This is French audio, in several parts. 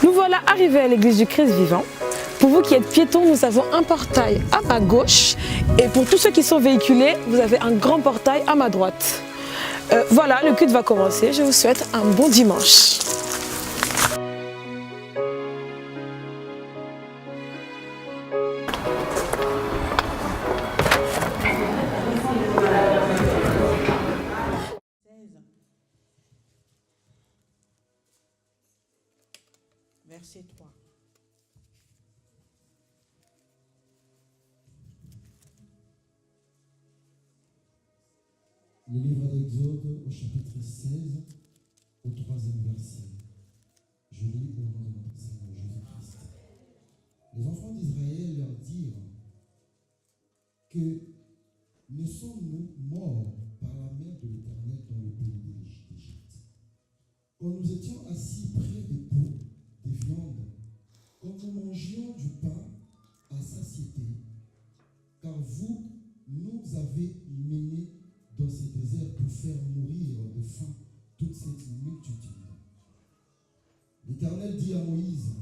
Nous voilà arrivés à l'église du Christ vivant. Pour vous qui êtes piétons, nous avons un portail à ma gauche. Et pour tous ceux qui sont véhiculés, vous avez un grand portail à ma droite. Voilà, le culte va commencer. Je vous souhaite un bon dimanche. Verset 3. Le livre d'Exode au chapitre 16, au 3e verset. Je lis au nom de notre Seigneur Jésus-Christ. Les enfants d'Israël leur dirent que ne sommes-nous morts par la main de l'Éternel dans le pays d'Égypte. Quand nous étions assis près des pots, des viandes, quand nous mangions du pain à satiété, car vous nous avez menés dans ces déserts pour faire mourir de faim toute cette multitude. L'Éternel dit à Moïse,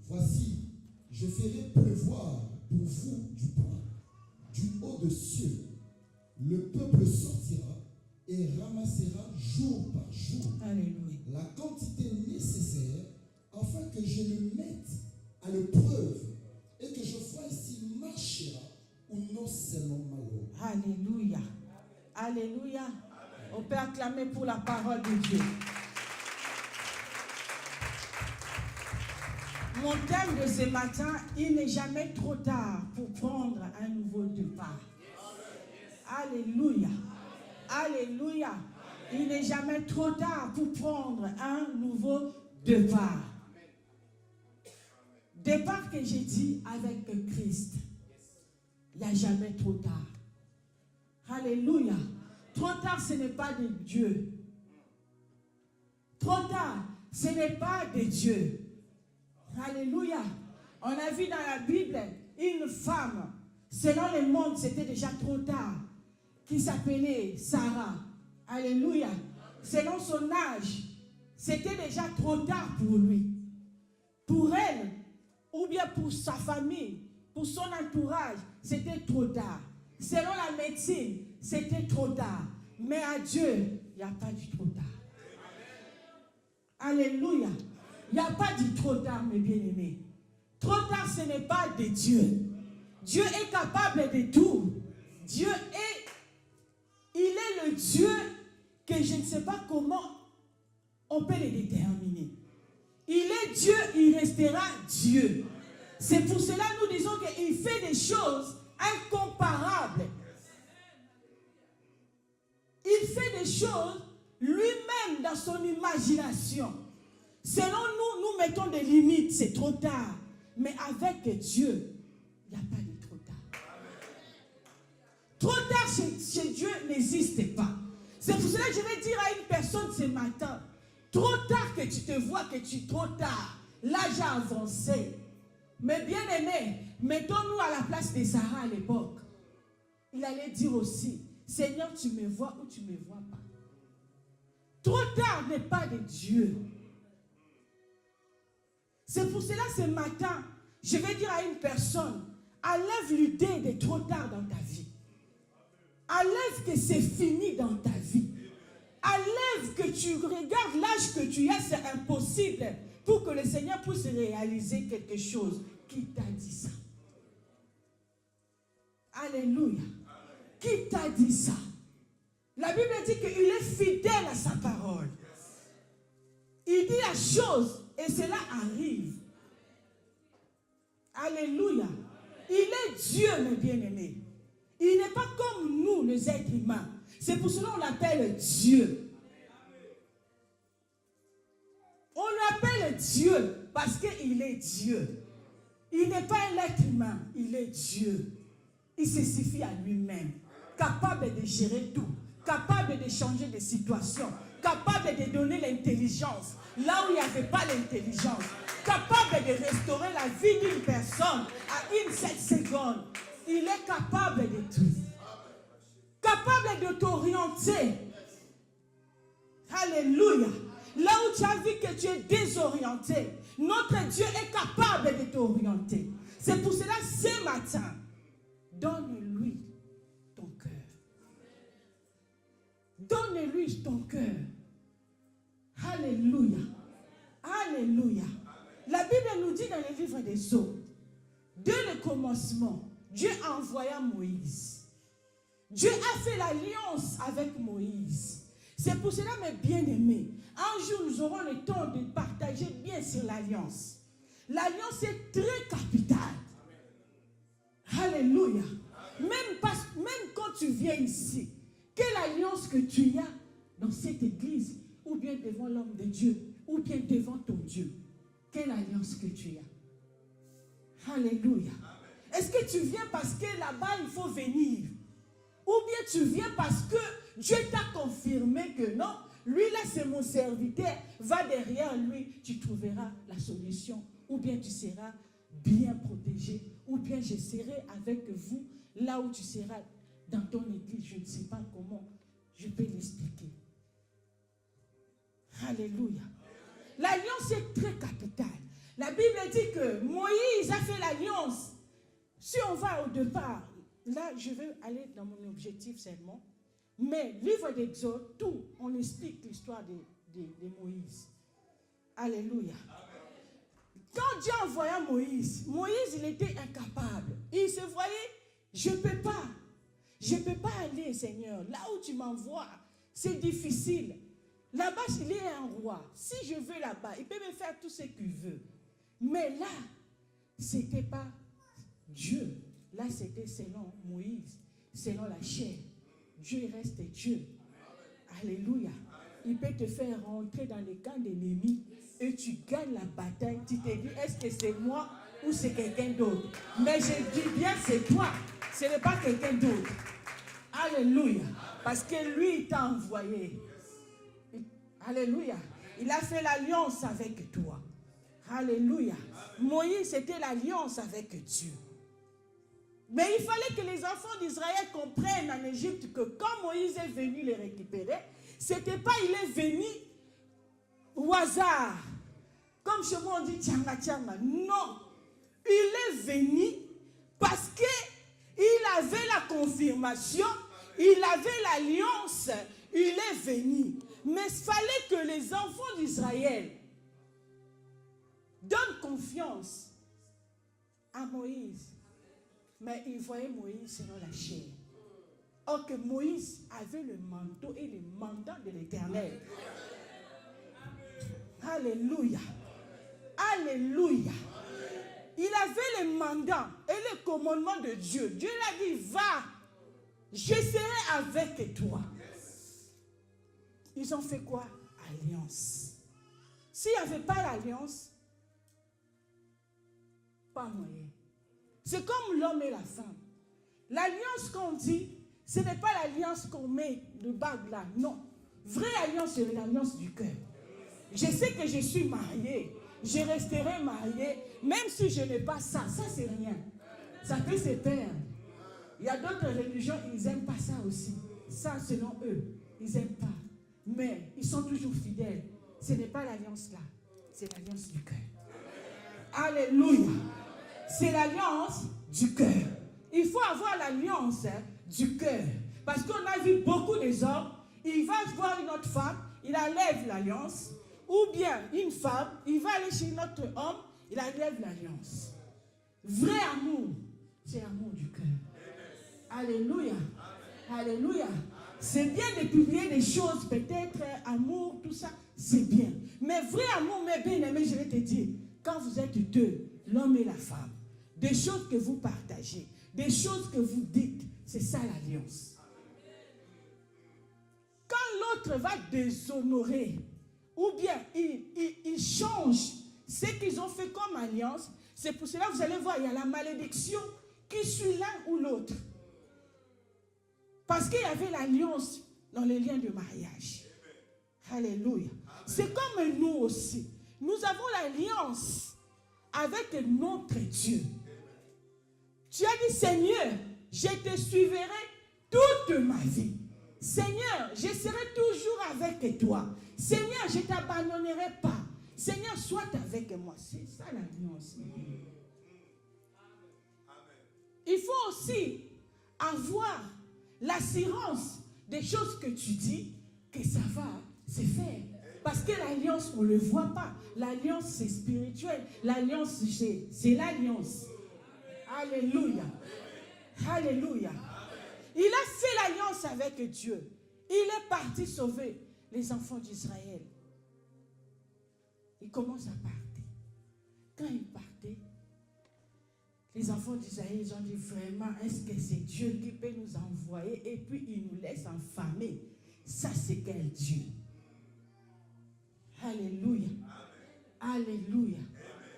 voici, je ferai pleuvoir pour vous du pain, du haut des cieux. Le peuple sortira et ramassera jour par jour la quantité nécessaire afin que je le mette à l'épreuve et que je vois s'il marchera ou non selon ma loi. Alléluia. Alléluia. On peut acclamer pour la parole de Dieu. Mon thème de ce matin, il n'est jamais trop tard pour prendre un nouveau départ. Alléluia. Alléluia. Il n'est jamais trop tard pour prendre un nouveau départ. Départ que j'ai dit avec Christ. Il n'y a jamais trop tard. Alléluia. Trop tard, ce n'est pas de Dieu. Trop tard, ce n'est pas de Dieu. Alléluia. On a vu dans la Bible une femme, selon le monde, c'était déjà trop tard, qui s'appelait Sarah. Alléluia. Selon son âge, c'était déjà trop tard pour lui. Pour elle, ou bien pour sa famille, pour son entourage, c'était trop tard. Selon la médecine, c'était trop tard. Mais à Dieu, il n'y a pas du trop tard. Alléluia. Il n'y a pas du trop tard, mes bien-aimés. Trop tard, ce n'est pas de Dieu. Dieu est capable de tout. Dieu il est le Dieu que je ne sais pas comment on peut le déterminer. Il est Dieu, il restera Dieu. C'est pour cela que nous disons qu'il fait des choses incomparables. Il fait des choses lui-même dans son imagination. Selon nous, nous mettons des limites, c'est trop tard. Mais avec Dieu, il n'y a pas de trop tard. Trop tard chez Dieu n'existe pas. C'est pour cela que je vais dire à une personne ce matin, trop tard que tu te vois que tu es trop tard, l'âge a avancé. Mais bien aimé, mettons-nous à la place de Sarah à l'époque. Il allait dire aussi, Seigneur, tu me vois ou tu ne me vois pas. Trop tard n'est pas de Dieu. C'est pour cela ce matin, je vais dire à une personne, enlève l'idée de trop tard dans ta vie. Enlève que c'est fini dans ta vie. Enlève que tu regardes l'âge que tu as, c'est impossible pour que le Seigneur puisse réaliser quelque chose. Qui t'a dit ça? Alléluia. Qui t'a dit ça? La Bible dit qu'il est fidèle à sa parole. Il dit la chose et cela arrive. Alléluia. Il est Dieu, mes bien-aimés. Il n'est pas comme nous, les êtres humains. C'est pour cela qu'on l'appelle Dieu. On l'appelle Dieu parce qu'il est Dieu. Il n'est pas un être humain, il est Dieu. Il se suffit à lui-même, capable de gérer tout, capable de changer de situation, capable de donner l'intelligence là où il n'y avait pas l'intelligence, capable de restaurer la vie d'une personne à une seule seconde. Il est capable de tout. Capable de t'orienter. Alléluia. Là où tu as vu que tu es désorienté, notre Dieu est capable de t'orienter. C'est pour cela, ce matin, donne-lui ton cœur. Donne-lui ton cœur. Alléluia. Alléluia. La Bible nous dit dans le livre des Eaux, dès le commencement, Dieu envoya Moïse. Dieu a fait l'alliance avec Moïse. C'est pour cela, mes bien-aimés, un jour nous aurons le temps de partager bien sur l'alliance. L'alliance est très capitale. Alléluia. Même quand tu viens ici, quelle alliance que tu as dans cette église, ou bien devant l'homme de Dieu, ou bien devant ton Dieu, quelle alliance que tu as? Alléluia. Est-ce que tu viens parce que là-bas il faut venir? Ou bien tu viens parce que Dieu t'a confirmé que non, lui là c'est mon serviteur, va derrière lui, tu trouveras la solution, ou bien tu seras bien protégé, ou bien je serai avec vous là où tu seras dans ton église, je ne sais pas comment je peux l'expliquer. Alléluia. L'alliance est très capitale. La Bible dit que Moïse a fait l'alliance. Si on va au départ, là je vais aller dans mon objectif seulement, mais livre d'Exode, tout, on explique l'histoire de Moïse. Alléluia. Quand Dieu envoya Moïse, Moïse il était incapable. Il se voyait, je ne peux pas. Je ne peux pas aller, Seigneur. Là où tu m'envoies, c'est difficile. Là-bas, il est un roi. Si je veux là-bas, il peut me faire tout ce qu'il veut. Mais là, ce n'était pas Dieu. Là, c'était selon Moïse, selon la chair. Dieu reste Dieu. Alléluia. Il peut te faire rentrer dans les camps d'ennemis et tu gagnes la bataille. Tu te dis, est-ce que c'est moi ou c'est quelqu'un d'autre? Mais je dis bien, c'est toi. Ce n'est pas quelqu'un d'autre. Alléluia. Parce que lui, il t'a envoyé. Alléluia. Il a fait l'alliance avec toi. Alléluia. Moïse, c'était l'alliance avec Dieu. Mais il fallait que les enfants d'Israël comprennent en Égypte que quand Moïse est venu les récupérer, c'était pas il est venu au hasard. Comme chez moi on dit tchanga tchanga. Non. Il est venu parce qu'il avait la confirmation, il avait l'alliance, il est venu. Mais il fallait que les enfants d'Israël donnent confiance à Moïse. Mais ils voyaient Moïse selon la chair. Or que Moïse avait le manteau et le mandat de l'Éternel. Alléluia. Alléluia. Il avait le mandat et le commandement de Dieu. Dieu l'a dit, va, je serai avec toi. Ils ont fait quoi? Alliance. S'il n'y avait pas l'alliance, pas moyen. C'est comme l'homme et la femme. L'alliance qu'on dit, ce n'est pas l'alliance qu'on met de bague là, non. Vraie alliance, c'est l'alliance du cœur. Je sais que je suis mariée, je resterai mariée, même si je n'ai pas ça, ça c'est rien. Ça peut se perdre. Il y a d'autres religions, ils n'aiment pas ça aussi. Ça, selon eux, ils n'aiment pas. Mais ils sont toujours fidèles. Ce n'est pas l'alliance là, c'est l'alliance du cœur. Alléluia. C'est l'alliance du cœur. Il faut avoir l'alliance du cœur. Parce qu'on a vu beaucoup des hommes, il va voir une autre femme, il enlève l'alliance. Ou bien une femme, il va aller chez notre homme, il enlève l'alliance. Vrai amour, c'est l'amour du cœur. Alléluia. Alléluia. C'est bien de publier des choses, peut-être amour, tout ça, c'est bien. Mais vrai amour, mes bien-aimés, je vais te dire, quand vous êtes deux, l'homme et la femme, des choses que vous partagez, des choses que vous dites, c'est ça l'alliance. Quand l'autre va déshonorer, ou bien il change ce qu'ils ont fait comme alliance, c'est pour cela que vous allez voir, il y a la malédiction qui suit l'un ou l'autre. Parce qu'il y avait l'alliance dans les liens de mariage. Alléluia. C'est comme nous aussi. Nous avons l'alliance avec notre Dieu. Tu as dit, Seigneur, je te suivrai toute ma vie. Seigneur, je serai toujours avec toi. Seigneur, je ne t'abandonnerai pas. Seigneur, sois avec moi. C'est ça l'alliance. Il faut aussi avoir l'assurance des choses que tu dis, que ça va se faire. Parce que l'alliance, on ne le voit pas. L'alliance, c'est spirituel. L'alliance, c'est l'alliance. Alléluia. Alléluia. Il a fait l'alliance avec Dieu. Il est parti sauver les enfants d'Israël. Il commence à partir. Quand il partait, les enfants d'Israël, ils ont dit vraiment, est-ce que c'est Dieu qui peut nous envoyer et puis il nous laisse enfermer? Ça, c'est quel Dieu? Alléluia. Alléluia.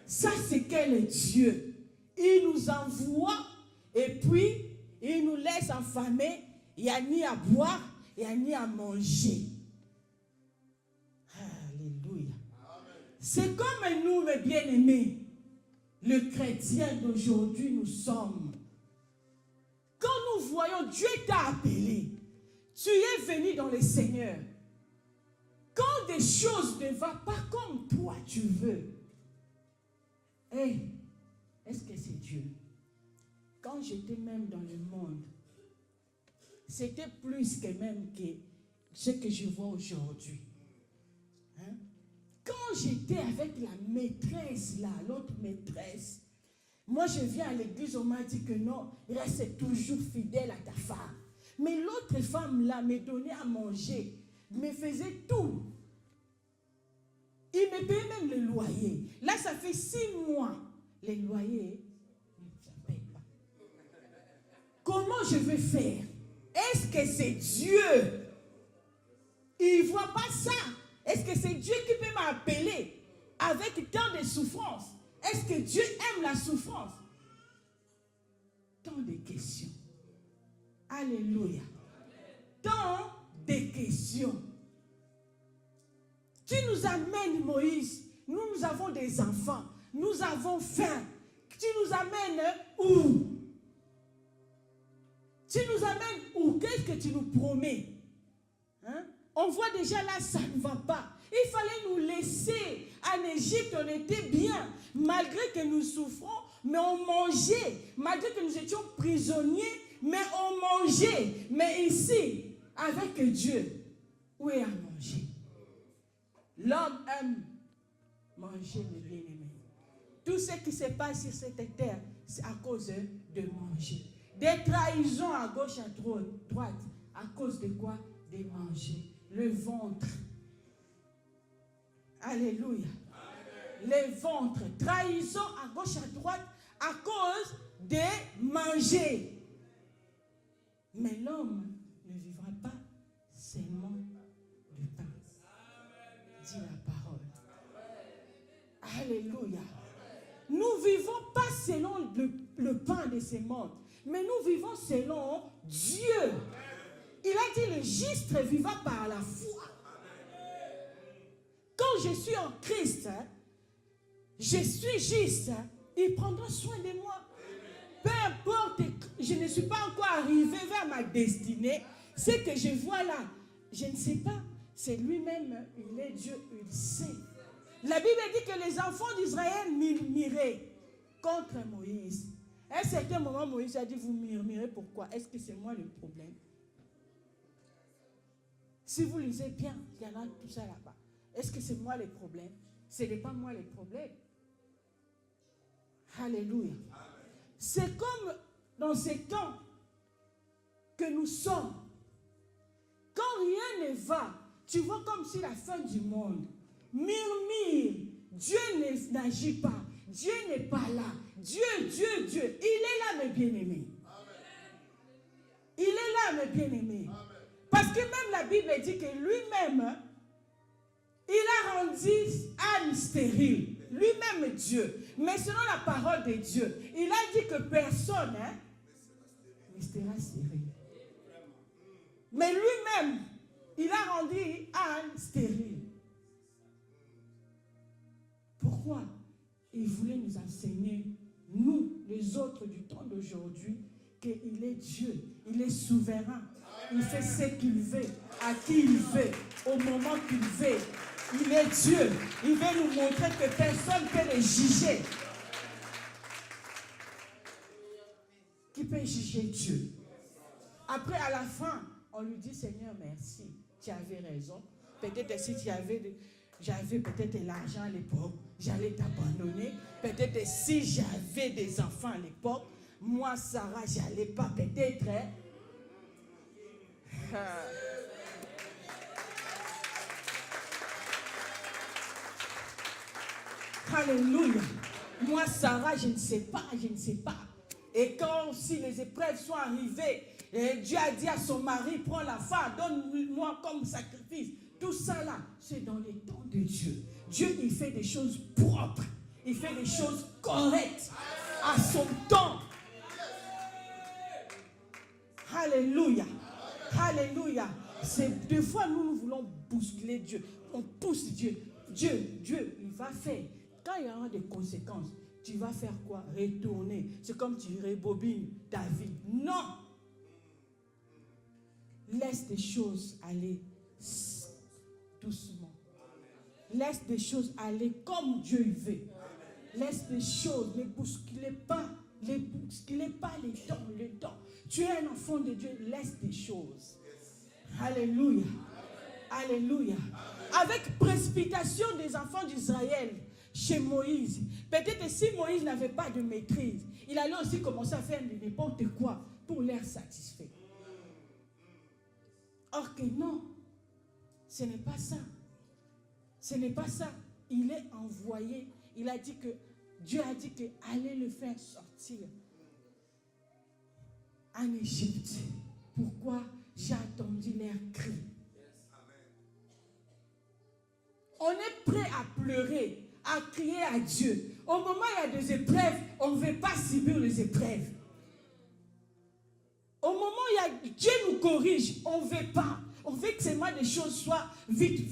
Ça, c'est quel Dieu? Il nous envoie et puis il nous laisse enfermer. Il n'y a ni à boire, il n'y a ni à manger. Alléluia. C'est comme nous, mes bien-aimés, le chrétien d'aujourd'hui, nous sommes. Quand nous voyons Dieu t'a appelé, tu es venu dans le Seigneur. Quand des choses ne vont pas comme toi tu veux, est-ce que c'est Dieu? Quand j'étais même dans le monde, c'était plus que même que ce que je vois aujourd'hui. Hein? Quand j'étais avec la maîtresse là, l'autre maîtresse, moi je viens à l'église, on m'a dit que non, reste toujours fidèle à ta femme. Mais l'autre femme là me donnait à manger, me faisait tout. Il me payait même le loyer. Là, ça fait 6 mois. Les loyers, ça ne paye pas. Comment je vais faire? Est-ce que c'est Dieu? Il ne voit pas ça. Est-ce que c'est Dieu qui peut m'appeler avec tant de souffrance? Est-ce que Dieu aime la souffrance? Tant de questions. Alléluia. Tant de questions. Tu nous amènes, Moïse. Nous avons des enfants. Nous avons faim. Tu nous amènes où? Tu nous amènes où? Qu'est-ce que tu nous promets? Hein? On voit déjà là, ça ne va pas. Il fallait nous laisser. En Égypte, on était bien. Malgré que nous souffrons, mais on mangeait. Malgré que nous étions prisonniers, mais on mangeait. Mais ici, avec Dieu, où est à manger? L'homme aime manger, mes bien-aimés. Tout ce qui se passe sur cette terre, c'est à cause de manger. Des trahisons à gauche, à droite. À cause de quoi? De manger. Le ventre. Alléluia. Le ventre. Trahison à gauche, à droite, à cause de manger. Mais l'homme ne vivra pas seulement du pain. Dit la parole. Alléluia. Nous ne vivons pas selon le pain de ce monde, mais nous vivons selon Dieu. Il a dit le juste vivra par la foi. Quand je suis en Christ, je suis juste, il prendra soin de moi. Peu importe, je ne suis pas encore arrivé vers ma destinée. Ce que je vois là, je ne sais pas. C'est lui-même, il est Dieu, il sait. La Bible dit que les enfants d'Israël murmuraient contre Moïse. À un certain moment, Moïse a dit, vous murmurez pourquoi? Est-ce que c'est moi le problème? Si vous lisez bien, il y en a tout ça là-bas. Est-ce que c'est moi le problème? Ce n'est pas moi le problème. Alléluia. C'est comme dans ces temps que nous sommes. Quand rien ne va, tu vois comme si la fin du monde. Murmure. Dieu n'agit pas. Dieu n'est pas là. Dieu. Il est là, mes bien-aimés. Il est là, mes bien-aimés. Parce que même la Bible dit que lui-même, il a rendu Anne stérile. Lui-même Dieu. Mais selon la parole de Dieu, il a dit que personne ne sera stérile. Mais lui-même, il a rendu Anne stérile. Pourquoi? Il voulait nous enseigner, nous, les autres du temps d'aujourd'hui, qu'il est Dieu, il est souverain. Il fait ce qu'il veut, à qui il veut, au moment qu'il veut. Il est Dieu. Il veut nous montrer que personne ne peut le juger. Qui peut juger Dieu? Après, à la fin, on lui dit, Seigneur, merci, tu avais raison. Peut-être si j'avais peut-être l'argent à l'époque, j'allais t'abandonner. Peut-être si j'avais des enfants à l'époque, moi, Sarah, j'allais pas peut-être. Alléluia. Moi, Sarah, je ne sais pas, je ne sais pas. Et quand si les épreuves sont arrivées, et Dieu a dit à son mari, prends la femme, donne-moi comme sacrifice. Tout ça là, c'est dans les temps de Dieu. Dieu, il fait des choses propres. Il fait des choses correctes à son temps. Alléluia. Alléluia. C'est des fois nous voulons bousculer Dieu. On pousse Dieu. Dieu, il va faire. Quand il y aura des conséquences, tu vas faire quoi? Retourner. C'est comme tu rebobines ta vie. Non. Laisse des choses aller doucement. Laisse des choses aller comme Dieu veut. Laisse des choses, ne bousculez pas. Ne bousculez pas les temps. Tu es un enfant de Dieu, laisse des choses. Alléluia. Alléluia. Avec précipitation des enfants d'Israël chez Moïse. Peut-être si Moïse n'avait pas de maîtrise, il allait aussi commencer à faire n'importe quoi pour l'air satisfait. Or que non, ce n'est pas ça. Ce n'est pas ça. Il est envoyé. Il a dit que Dieu a dit que allez le faire sortir en Égypte. Pourquoi? J'ai attendu leur cri. On est prêt à pleurer, à crier à Dieu. Au moment où il y a des épreuves, on ne veut pas subir les épreuves. Au moment où Dieu nous corrige, on ne veut pas. On veut que seulement des choses soient vite.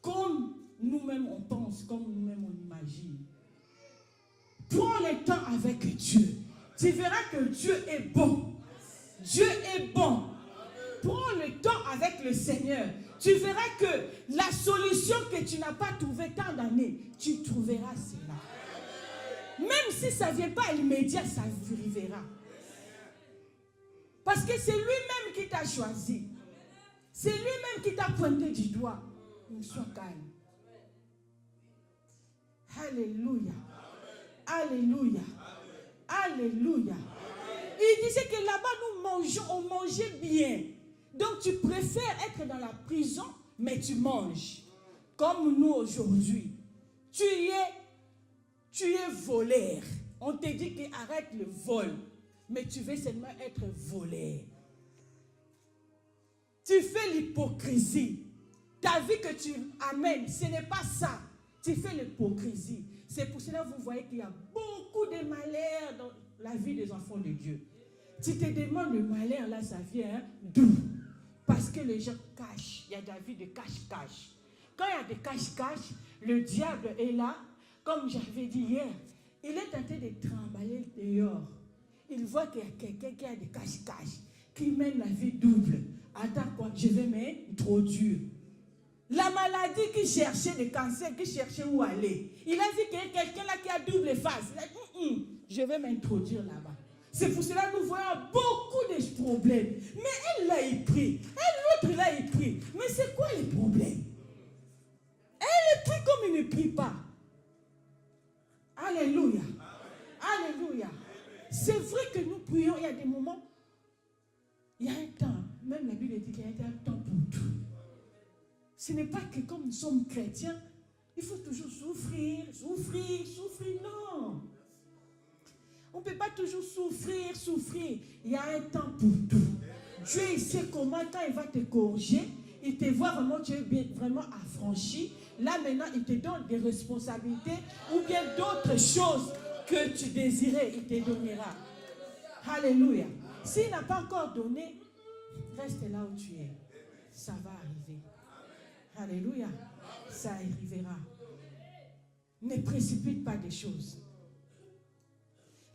Comme nous-mêmes on pense, comme nous-mêmes on imagine. Prends le temps avec Dieu. Tu verras que Dieu est bon. Dieu est bon. Prends le temps avec le Seigneur. Tu verras que la solution que tu n'as pas trouvée tant d'années, tu trouveras cela. Même si ça ne vient pas immédiat, ça arrivera. Parce que c'est lui-même qui t'a choisi. C'est lui-même qui t'a pointé du doigt. Sois calme. Alléluia. Alléluia. Alléluia. Il disait que là-bas, on mangeait bien. Donc, tu préfères être dans la prison, mais tu manges. Comme nous aujourd'hui. Tu es voleur. On te dit qu'arrête le vol. Mais tu veux seulement être voleur. Tu fais l'hypocrisie. Ta vie que tu amènes, ce n'est pas ça. Tu fais l'hypocrisie. C'est pour cela que vous voyez qu'il y a beaucoup de malheur dans la vie des enfants de Dieu. Tu te demandes le malheur, là, ça vient d'où? Parce que les gens cachent. Il y a de la vie de cache-cache. Quand il y a des cache-cache, le diable est là. Comme j'avais dit hier, il est tenté de trimballer dehors. Il voit qu'il y a quelqu'un qui a des cache-cache, qui mène la vie double. Attends quoi, je vais m'introduire. La maladie qui cherchait le cancer, qui cherchait où aller. Il a vu qu'il y a quelqu'un là qui a double face. Il a dit, je vais m'introduire là-bas. C'est pour cela que nous voyons beaucoup de problèmes. Mais elle là, il prie. Et l'autre là, il prie. Mais c'est quoi les problèmes? Elle prie comme il ne prie pas. Alléluia. Alléluia. C'est vrai que nous prions, il y a des moments, il y a un temps, même la Bible dit qu'il y a un temps pour tout. Ce n'est pas que comme nous sommes chrétiens, il faut toujours souffrir, non. On ne peut pas toujours souffrir. Il y a un temps pour tout. Dieu, il sait comment, quand il va te corriger, il te voit vraiment, tu es vraiment affranchi. Là, maintenant, il te donne des responsabilités ou bien d'autres choses que tu désirais, il te donnera. Alléluia. S'il n'a pas encore donné, reste là où tu es. Ça va arriver. Alléluia. Ça arrivera. Ne précipite pas des choses.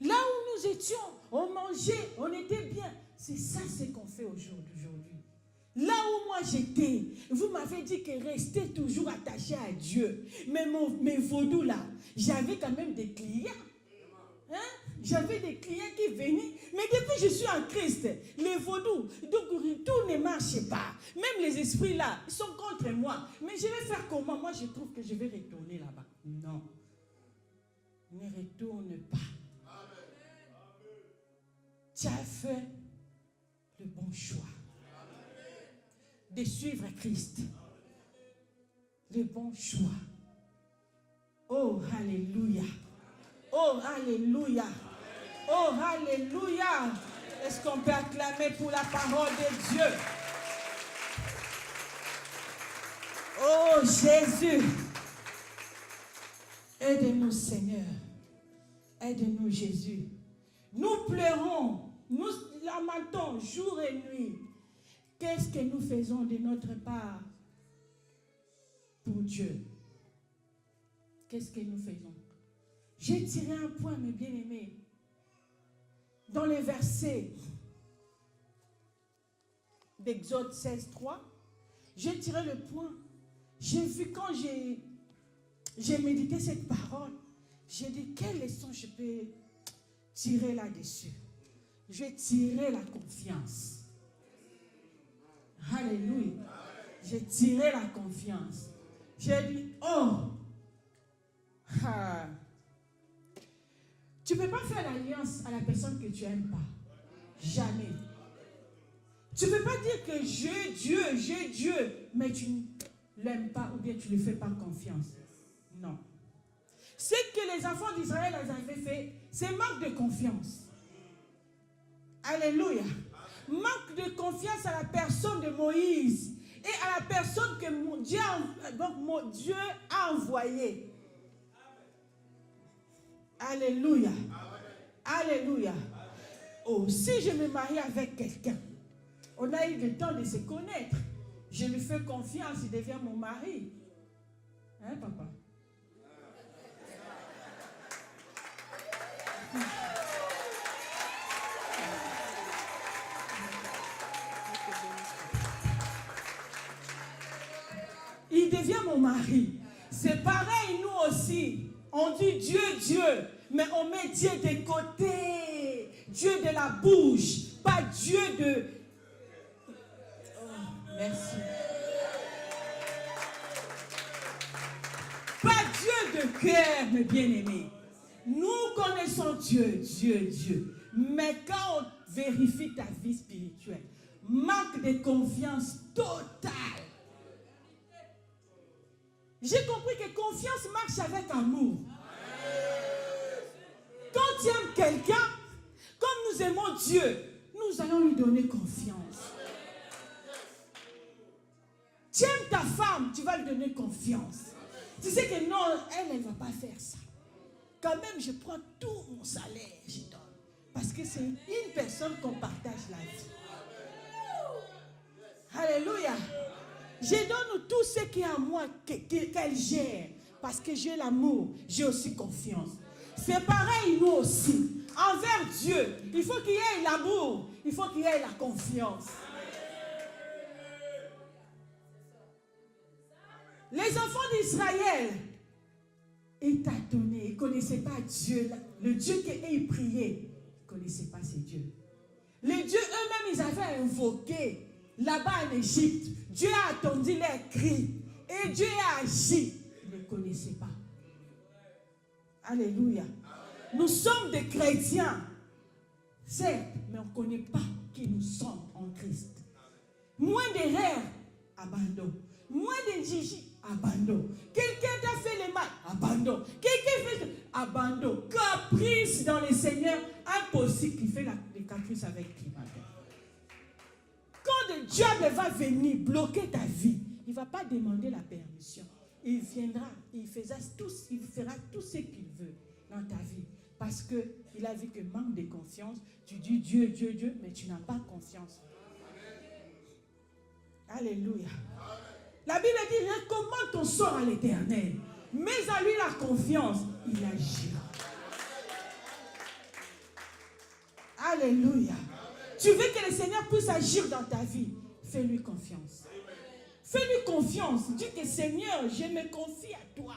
Là où nous étions, on mangeait, on était bien. C'est ça ce qu'on fait aujourd'hui. Là où moi j'étais, vous m'avez dit que restez toujours attaché à Dieu. Mais mes vaudous là, j'avais quand même des clients. Hein? J'avais des clients qui venaient. Mais depuis que je suis en Christ, les vaudous, donc tout ne marche pas. Même les esprits là, ils sont contre moi. Mais je vais faire comment? Moi je trouve que je vais retourner là-bas. Non. Ne retourne pas. Tu as fait le bon choix de suivre Christ. Le bon choix. Oh, alléluia. Oh, alléluia. Oh, alléluia. Est-ce qu'on peut acclamer pour la parole de Dieu? Oh, Jésus. Aide-nous, Seigneur. Aide-nous, Jésus. Nous pleurons, nous lamentons jour et nuit. Qu'est-ce que nous faisons de notre part pour Dieu? Qu'est-ce que nous faisons? J'ai tiré un point, mes bien-aimés. Dans les versets d'Exode 16, 3, j'ai tiré le point. J'ai vu quand j'ai médité cette parole, j'ai dit, quelle leçon je peux tirer là-dessus? Je vais tirer la confiance. Alléluia. J'ai tiré la confiance. J'ai dit, oh, tu ne peux pas faire l'alliance à la personne que tu n'aimes pas. Jamais. Tu ne peux pas dire que j'ai Dieu, mais tu ne l'aimes pas ou bien tu ne lui fais pas confiance. Non. Ce que les enfants d'Israël avaient fait, c'est manque de confiance. Alléluia. Manque de confiance à la personne de Moïse et à la personne que Dieu a envoyée. Alléluia. Alléluia. Oh, si je me marie avec quelqu'un, on a eu le temps de se connaître. Je lui fais confiance, il devient mon mari. Hein, papa? Il devient mon mari. C'est pareil, nous aussi. On dit Dieu, Dieu, mais on met Dieu de côté. Dieu de la bouche, pas Dieu de... Oh, merci. Pas Dieu de cœur, mes bien-aimés. Nous connaissons Dieu, Dieu. Mais quand on vérifie ta vie spirituelle, manque de confiance totale. J'ai compris que confiance marche avec amour. Quand tu aimes quelqu'un, comme nous aimons Dieu, nous allons lui donner confiance. Tu aimes ta femme, tu vas lui donner confiance. Tu sais que non, elle ne va pas faire ça. Quand même, je prends tout mon salaire, je donne. Parce que c'est une personne qu'on partage la vie. Alléluia. Je donne tout ce qui est à moi, qu'elle gère. Parce que j'ai l'amour, j'ai aussi confiance. C'est pareil, nous aussi. Envers Dieu, il faut qu'il y ait l'amour, il faut qu'il y ait la confiance. Les enfants d'Israël étaient étonnés, ils ne connaissaient pas Dieu. Le Dieu qu'ils priaient, ils ne connaissaient pas ces dieux. Les dieux eux-mêmes, ils avaient invoqué là-bas en Égypte. Dieu a attendu leurs cris et Dieu a agi. Ils ne connaissaient pas. Alléluia. Nous sommes des chrétiens, certes, mais on ne connaît pas qui nous sommes en Christ. Moins d'erreurs, abandon. Moins de gigi, abandon. Quelqu'un t'a fait le mal, abandon. Quelqu'un fait abandon. Caprice dans le Seigneur, impossible qu'il fait les caprices avec qui. Quand le diable va venir bloquer ta vie, il ne va pas demander la permission. Il viendra, il fera tout ce qu'il veut dans ta vie. Parce qu'il a vu que manque de confiance, tu dis Dieu, Dieu, Dieu, mais tu n'as pas confiance. Alléluia. La Bible dit, recommande ton sort à l'Éternel. Mets à lui la confiance, il agira. Alléluia. Tu veux que le Seigneur puisse agir dans ta vie. Fais-lui confiance. Fais-lui confiance. Dis que Seigneur, je me confie à toi.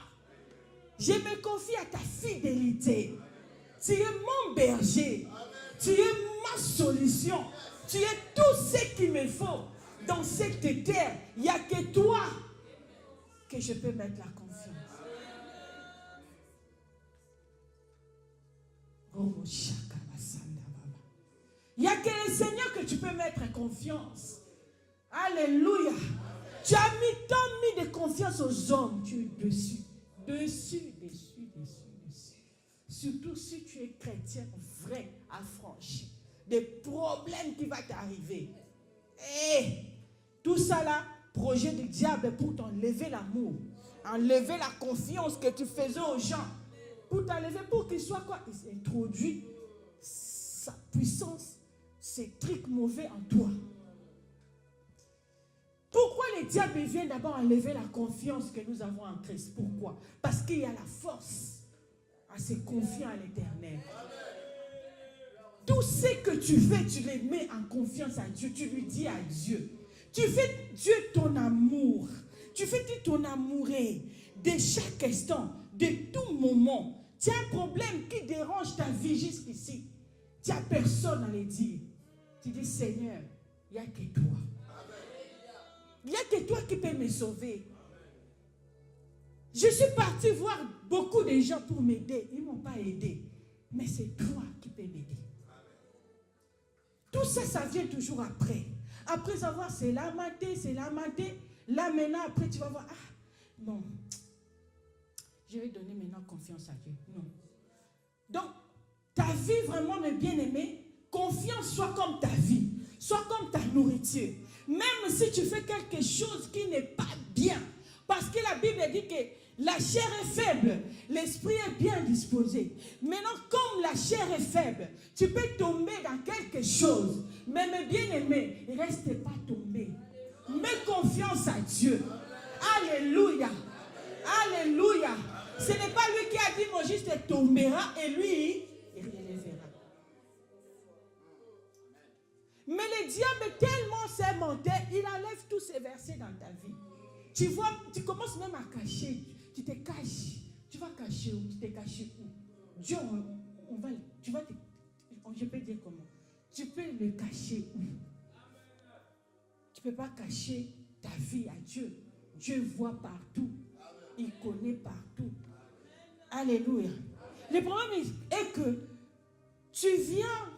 Je me confie à ta fidélité. Tu es mon berger. Tu es ma solution. Tu es tout ce qu'il me faut. Dans cette terre, il n'y a que toi que je peux mettre la confiance. Il n'y a que le Seigneur que tu peux mettre confiance. Alléluia. Tu as mis de confiance aux hommes. Tu es dessus. Dessus. Surtout si tu es chrétien vrai, affranchi. Des problèmes qui vont t'arriver. Et tout ça là, projet du diable pour t'enlever l'amour. Enlever la confiance que tu faisais aux gens. Pour t'enlever, pour qu'il soit quoi? Il introduit sa puissance, ses trucs mauvais en toi. Pourquoi le diable vient d'abord enlever la confiance que nous avons en Christ? Pourquoi? Parce qu'il y a la force à se confier à l'Éternel. Tout ce que tu fais, tu les mets en confiance à Dieu. Tu lui dis à Dieu. Tu fais Dieu ton amour. Tu fais ton amouré de chaque instant, de tout moment. Tu as un problème qui dérange ta vie jusqu'ici. Tu n'as personne à le dire. Tu dis, Seigneur, il n'y a que toi. Il n'y a que toi qui peux me sauver. Je suis parti voir beaucoup de gens pour m'aider. Ils ne m'ont pas aidé. Mais c'est toi qui peux m'aider. Tout ça, ça vient toujours après. Après savoir, c'est lamenté. Là, maintenant, après, tu vas voir, ah, non. Je vais donner maintenant confiance à Dieu. Non. Donc, ta vie vraiment, mes bien-aimés, confiance soit comme ta vie, soit comme ta nourriture. Même si tu fais quelque chose qui n'est pas bien, parce que la Bible dit que la chair est faible, l'esprit est bien disposé. Maintenant, comme la chair est faible, tu peux tomber dans quelque chose. Mais mes bien-aimés, ne reste pas tombé. Mets confiance à Dieu. Alléluia. Alléluia. Ce n'est pas lui qui a dit, mon juste tombera et lui, il relèvera. Mais le diable tellement s'est monté, il enlève tous ces versets dans ta vie. Tu vois, tu commences même à cacher. Tu te caches. Tu vas cacher où? Tu te caches où? Dieu, je peux dire comment? Tu peux le cacher où? Tu ne peux pas cacher ta vie à Dieu. Dieu voit partout. Il connaît partout. Alléluia. Le problème est que tu viens.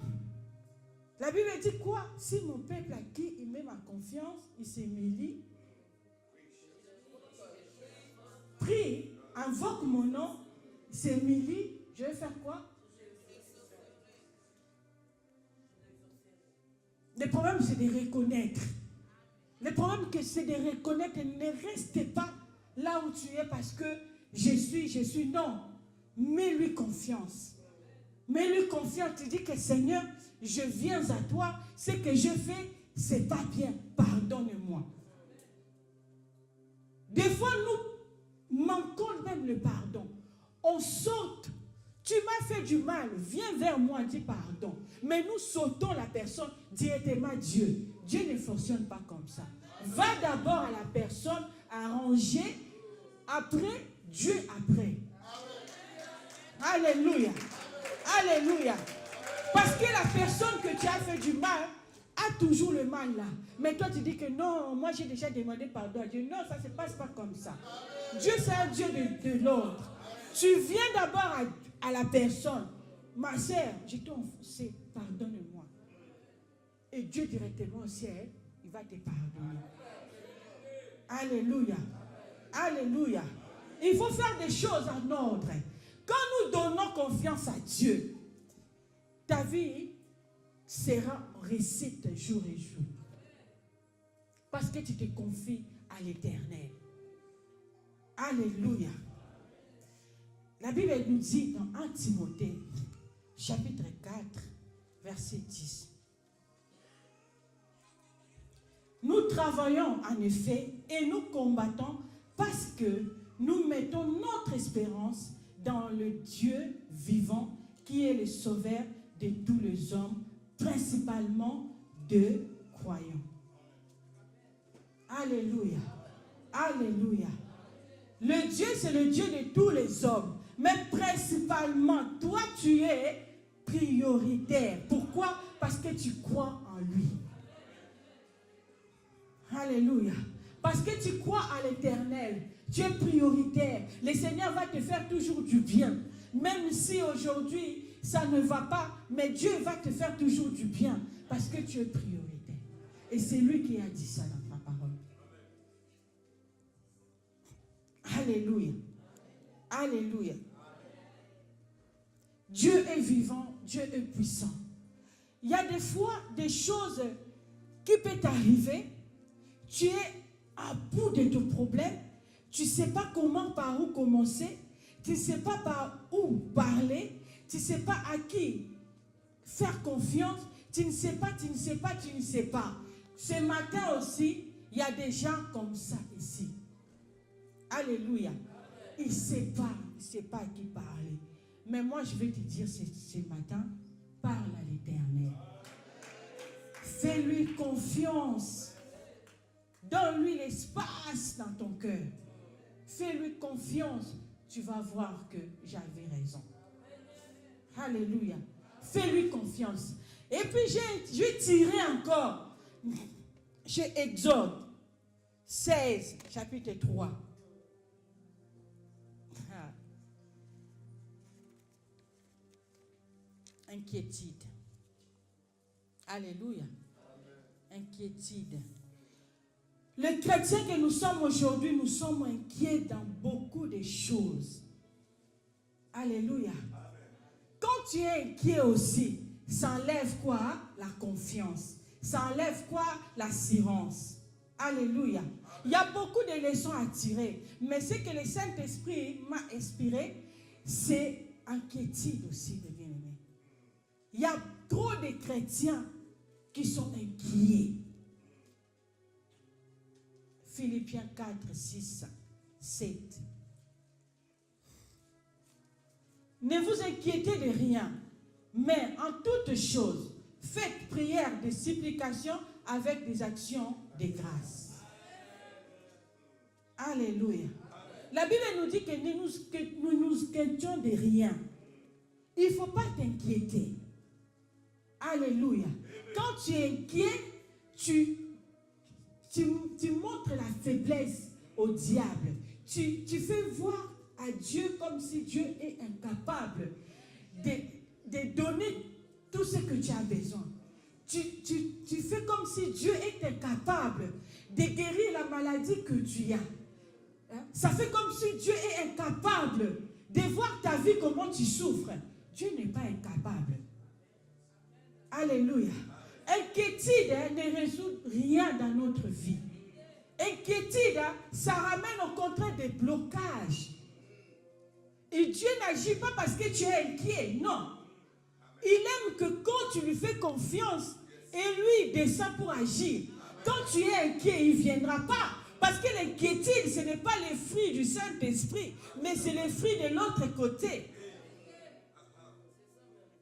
La Bible dit quoi? Si mon peuple à qui il met ma confiance, il s'humilie, prie, invoque mon nom, s'humilie, je vais faire quoi? Le problème, c'est de reconnaître. Le problème, c'est de reconnaître. Ne reste pas là où tu es parce que je suis. Non. Mets-lui confiance. Mets-lui confiance. Tu dis que Seigneur, je viens à toi. Ce que je fais, c'est pas bien. Pardonne-moi. Des fois, nous manquons même le pardon. On saute. Tu m'as fait du mal. Viens vers moi, dis pardon. Mais nous sautons la personne directement Dieu. Dieu ne fonctionne pas comme ça. Va d'abord à la personne, arranger. Après, Dieu après. Alléluia. Alléluia. Parce que la personne que tu as fait du mal a toujours le mal là. Mais toi tu dis que non, moi j'ai déjà demandé pardon à Dieu. Non, ça ne se passe pas comme ça. Dieu c'est un Dieu de l'ordre. Tu viens d'abord à la personne. Ma sœur, je t'ai offensé, pardonne-moi. Et Dieu directement au ciel, il va te pardonner. Alléluia. Alléluia. Il faut faire des choses en ordre. Quand nous donnons confiance à Dieu, ta vie sera en réussite jour et jour. Parce que tu te confies à l'Éternel. Alléluia. La Bible nous dit dans 1 Timothée, chapitre 4, verset 10. Nous travaillons en effet et nous combattons parce que nous mettons notre espérance dans le Dieu vivant qui est le sauveur de tous les hommes principalement de croyants. Alléluia. Alléluia. Le Dieu, c'est le Dieu de tous les hommes. Mais principalement, toi, tu es prioritaire. Pourquoi? Parce que tu crois en lui. Alléluia. Parce que tu crois à l'Éternel. Tu es prioritaire. Le Seigneur va te faire toujours du bien. Même si aujourd'hui, ça ne va pas, mais Dieu va te faire toujours du bien. Parce que tu es prioritaire. Et c'est lui qui a dit ça dans sa parole. Alléluia. Alléluia. Dieu est vivant, Dieu est puissant. Il y a des fois des choses qui peuvent t'arriver. Tu es à bout de ton problème. Tu ne sais pas comment, par où commencer. Tu ne sais pas par où parler. Tu ne sais pas à qui faire confiance. Tu ne sais pas, tu ne sais pas, tu ne sais pas. Ce matin aussi, il y a des gens comme ça ici. Alléluia. Il ne sait pas à qui parler. Mais moi, je vais te dire ce matin, parle à l'Éternel. Fais-lui confiance. Donne-lui l'espace dans ton cœur. Fais-lui confiance. Tu vas voir que j'avais raison. Alléluia. Fais-lui confiance. Et puis, je vais tirer encore chez Exode 16, chapitre 3. Inquiétude. Alléluia. Inquiétude. Les chrétiens que nous sommes aujourd'hui, nous sommes inquiets dans beaucoup de choses. Alléluia. Quand tu es inquiet aussi, ça enlève quoi? La confiance. Ça enlève quoi? L'assurance. Alléluia. Il y a beaucoup de leçons à tirer. Mais ce que le Saint-Esprit m'a inspiré, c'est inquiétude aussi de bien-aimés. Il y a trop de chrétiens qui sont inquiets. Philippiens 4, 6, 7. Ne vous inquiétez de rien, mais en toutes choses, faites prière de supplication avec des actions de grâce. Alléluia. La Bible nous dit que nous nous inquiétions de rien. Il ne faut pas t'inquiéter. Alléluia. Quand tu es inquiet, tu montres la faiblesse au diable. Tu fais voir à Dieu comme si Dieu est incapable de donner tout ce que tu as besoin. Tu fais comme si Dieu est incapable de guérir la maladie que tu as. Hein? Ça fait comme si Dieu est incapable de voir ta vie, comment tu souffres. Dieu n'est pas incapable. Alléluia. Inquiétude ne résout rien dans notre vie. Inquiétude, ça ramène au contraire des blocages. Et Dieu n'agit pas parce que tu es inquiet, non. Il aime que quand tu lui fais confiance, et lui descend pour agir. Quand tu es inquiet, il ne viendra pas. Parce que l'inquiétude, ce n'est pas les fruits du Saint-Esprit, mais c'est les fruits de l'autre côté.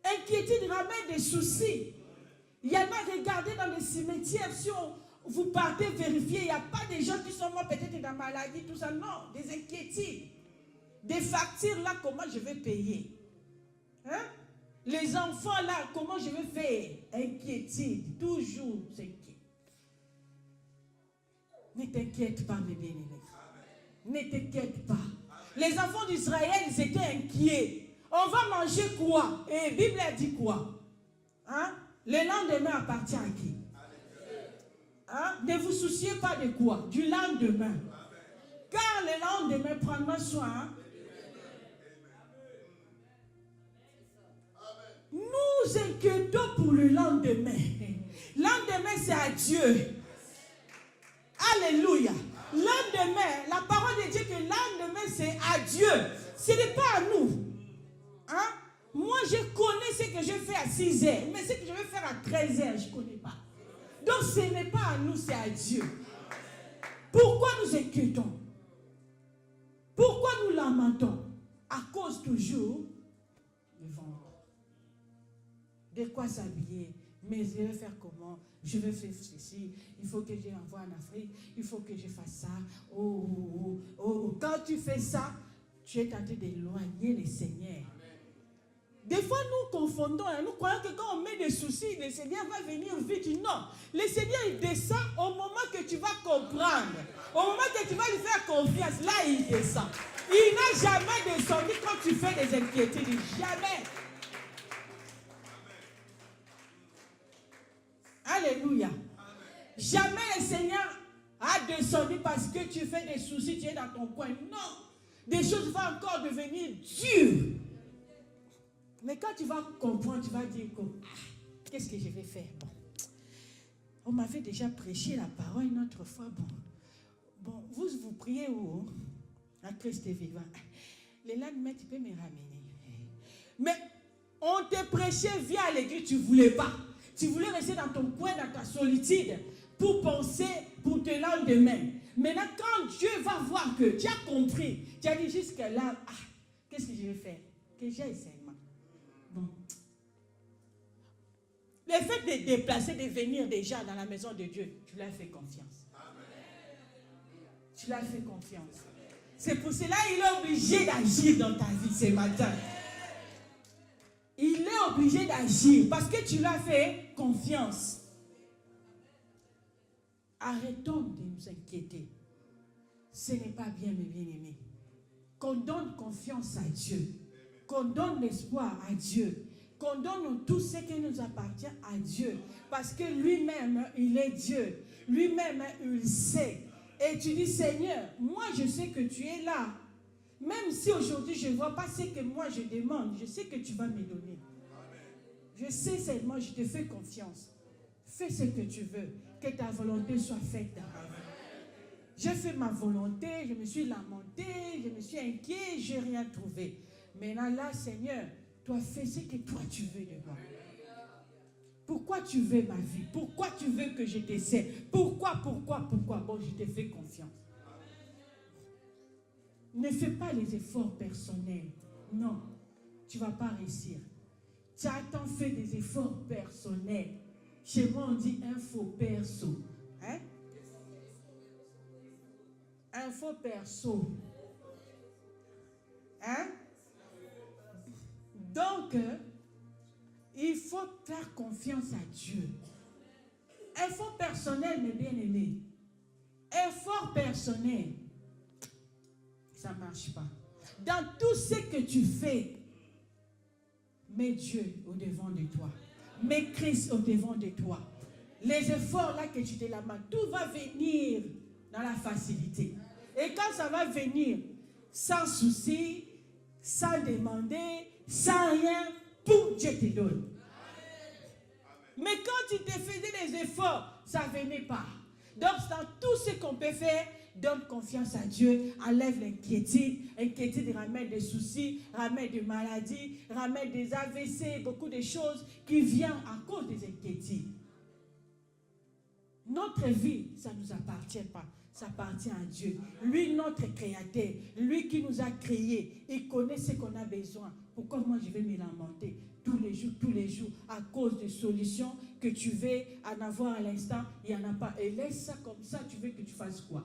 Inquiétude ramène des soucis. Il y en a, regardez dans les cimetières, si vous partez vérifier, il n'y a pas des gens qui sont morts peut-être dans la maladie, tout ça, non, des inquiétudes. Des factures là, comment je vais payer? Hein? Les enfants là, comment je vais faire? Inquiétude, toujours inquiet. Ne t'inquiète pas, mes bien-aimés. Ne t'inquiète pas. Les enfants d'Israël, ils étaient inquiets. On va manger quoi? Et la Bible a dit quoi? Hein? Le lendemain appartient à qui? Hein? Ne vous souciez pas de quoi? Du lendemain. Car le lendemain prendra soin. Hein? Nous inquiétons pour le lendemain. Lendemain, c'est à Dieu. Alléluia. Lendemain, la parole de Dieu que lendemain, c'est à Dieu. Ce n'est pas à nous. Hein? Moi, je connais ce que je fais à 6 heures. Mais ce que je vais faire à 13 heures, je ne connais pas. Donc, ce n'est pas à nous, c'est à Dieu. Pourquoi nous inquiétons? Pourquoi nous lamentons? À cause toujours du ventre. De quoi s'habiller, Mais je vais faire comment? Je vais faire ceci. Il faut que j'envoie en Afrique. Il faut que je fasse ça. Quand tu fais ça, tu es tenté d'éloigner le Seigneur. Des fois, nous confondons. Nous croyons que quand on met des soucis, le Seigneur va venir vite. Non. Le Seigneur, il descend au moment que tu vas comprendre. Au moment que tu vas lui faire confiance. Là, il descend. Il n'a jamais descendu quand tu fais des inquiétudes. Jamais. Alléluia. Jamais le Seigneur a descendu parce que tu fais des soucis, tu es dans ton coin. Non. Des choses vont encore devenir dures. Mais quand tu vas comprendre, tu vas dire qu'est-ce que je vais faire? Bon. On m'avait déjà prêché la parole une autre fois. Bon, vous priez où? À Christ est vivant. Le lendemain, tu peux me ramener. Mais on te prêchait via l'église, tu ne voulais pas. Tu voulais rester dans ton coin, dans ta solitude, pour penser pour tes lendemain. Maintenant, quand Dieu va voir que tu as compris, tu as dit jusqu'à là, qu'est-ce que je vais faire? Que j'aille seulement. Bon. Le fait de déplacer, de venir déjà dans la maison de Dieu, tu lui as fait confiance. Tu lui as fait confiance. C'est pour cela qu'il est obligé d'agir dans ta vie ce matin. Il est obligé d'agir parce que tu lui as fait confiance. Arrêtons de nous inquiéter. Ce n'est pas bien, mes bien-aimés. Qu'on donne confiance à Dieu. Qu'on donne l'espoir à Dieu. Qu'on donne tout ce qui nous appartient à Dieu. Parce que lui-même, il est Dieu. Lui-même, il sait. Et tu dis, Seigneur, moi je sais que tu es là. Même si aujourd'hui je ne vois pas ce que moi je demande, je sais que tu vas me donner. Je sais seulement, je te fais confiance. Fais ce que tu veux. Que ta volonté soit faite dans ma vie. J'ai fait ma volonté, je me suis lamenté, je me suis inquiet, je n'ai rien trouvé. Maintenant là, Seigneur, toi fais ce que toi tu veux de moi. Pourquoi tu veux ma vie? Pourquoi tu veux que je te sers? Pourquoi? Bon, je te fais confiance. Ne fais pas les efforts personnels. Non, tu ne vas pas réussir. Tu as tant fait des efforts personnels. Chez moi, on dit info perso. Hein? Info perso. Hein? Donc, il faut faire confiance à Dieu. Effort personnel, mes bien-aimés. Effort personnel. Ça ne marche pas. Dans tout ce que tu fais, mets Dieu au devant de toi. Mets Christ au devant de toi. Les efforts là que tu te lamentes, tout va venir dans la facilité. Et quand ça va venir, sans souci, sans demander, sans rien, tout Dieu te donne. Mais quand tu te faisais des efforts, ça ne venait pas. Donc, dans tout ce qu'on peut faire, donne confiance à Dieu, enlève l'inquiétude. Inquiétude ramène des soucis, ramène des maladies, ramène des AVC, beaucoup de choses qui viennent à cause des inquiétudes. Notre vie, ça ne nous appartient pas. Ça appartient à Dieu. Lui, notre créateur, lui qui nous a créés, il connaît ce qu'on a besoin. Pourquoi moi je vais me lamenter tous les jours, à cause de solutions que tu veux en avoir à l'instant, il n'y en a pas. Et laisse ça comme ça, tu veux que tu fasses quoi?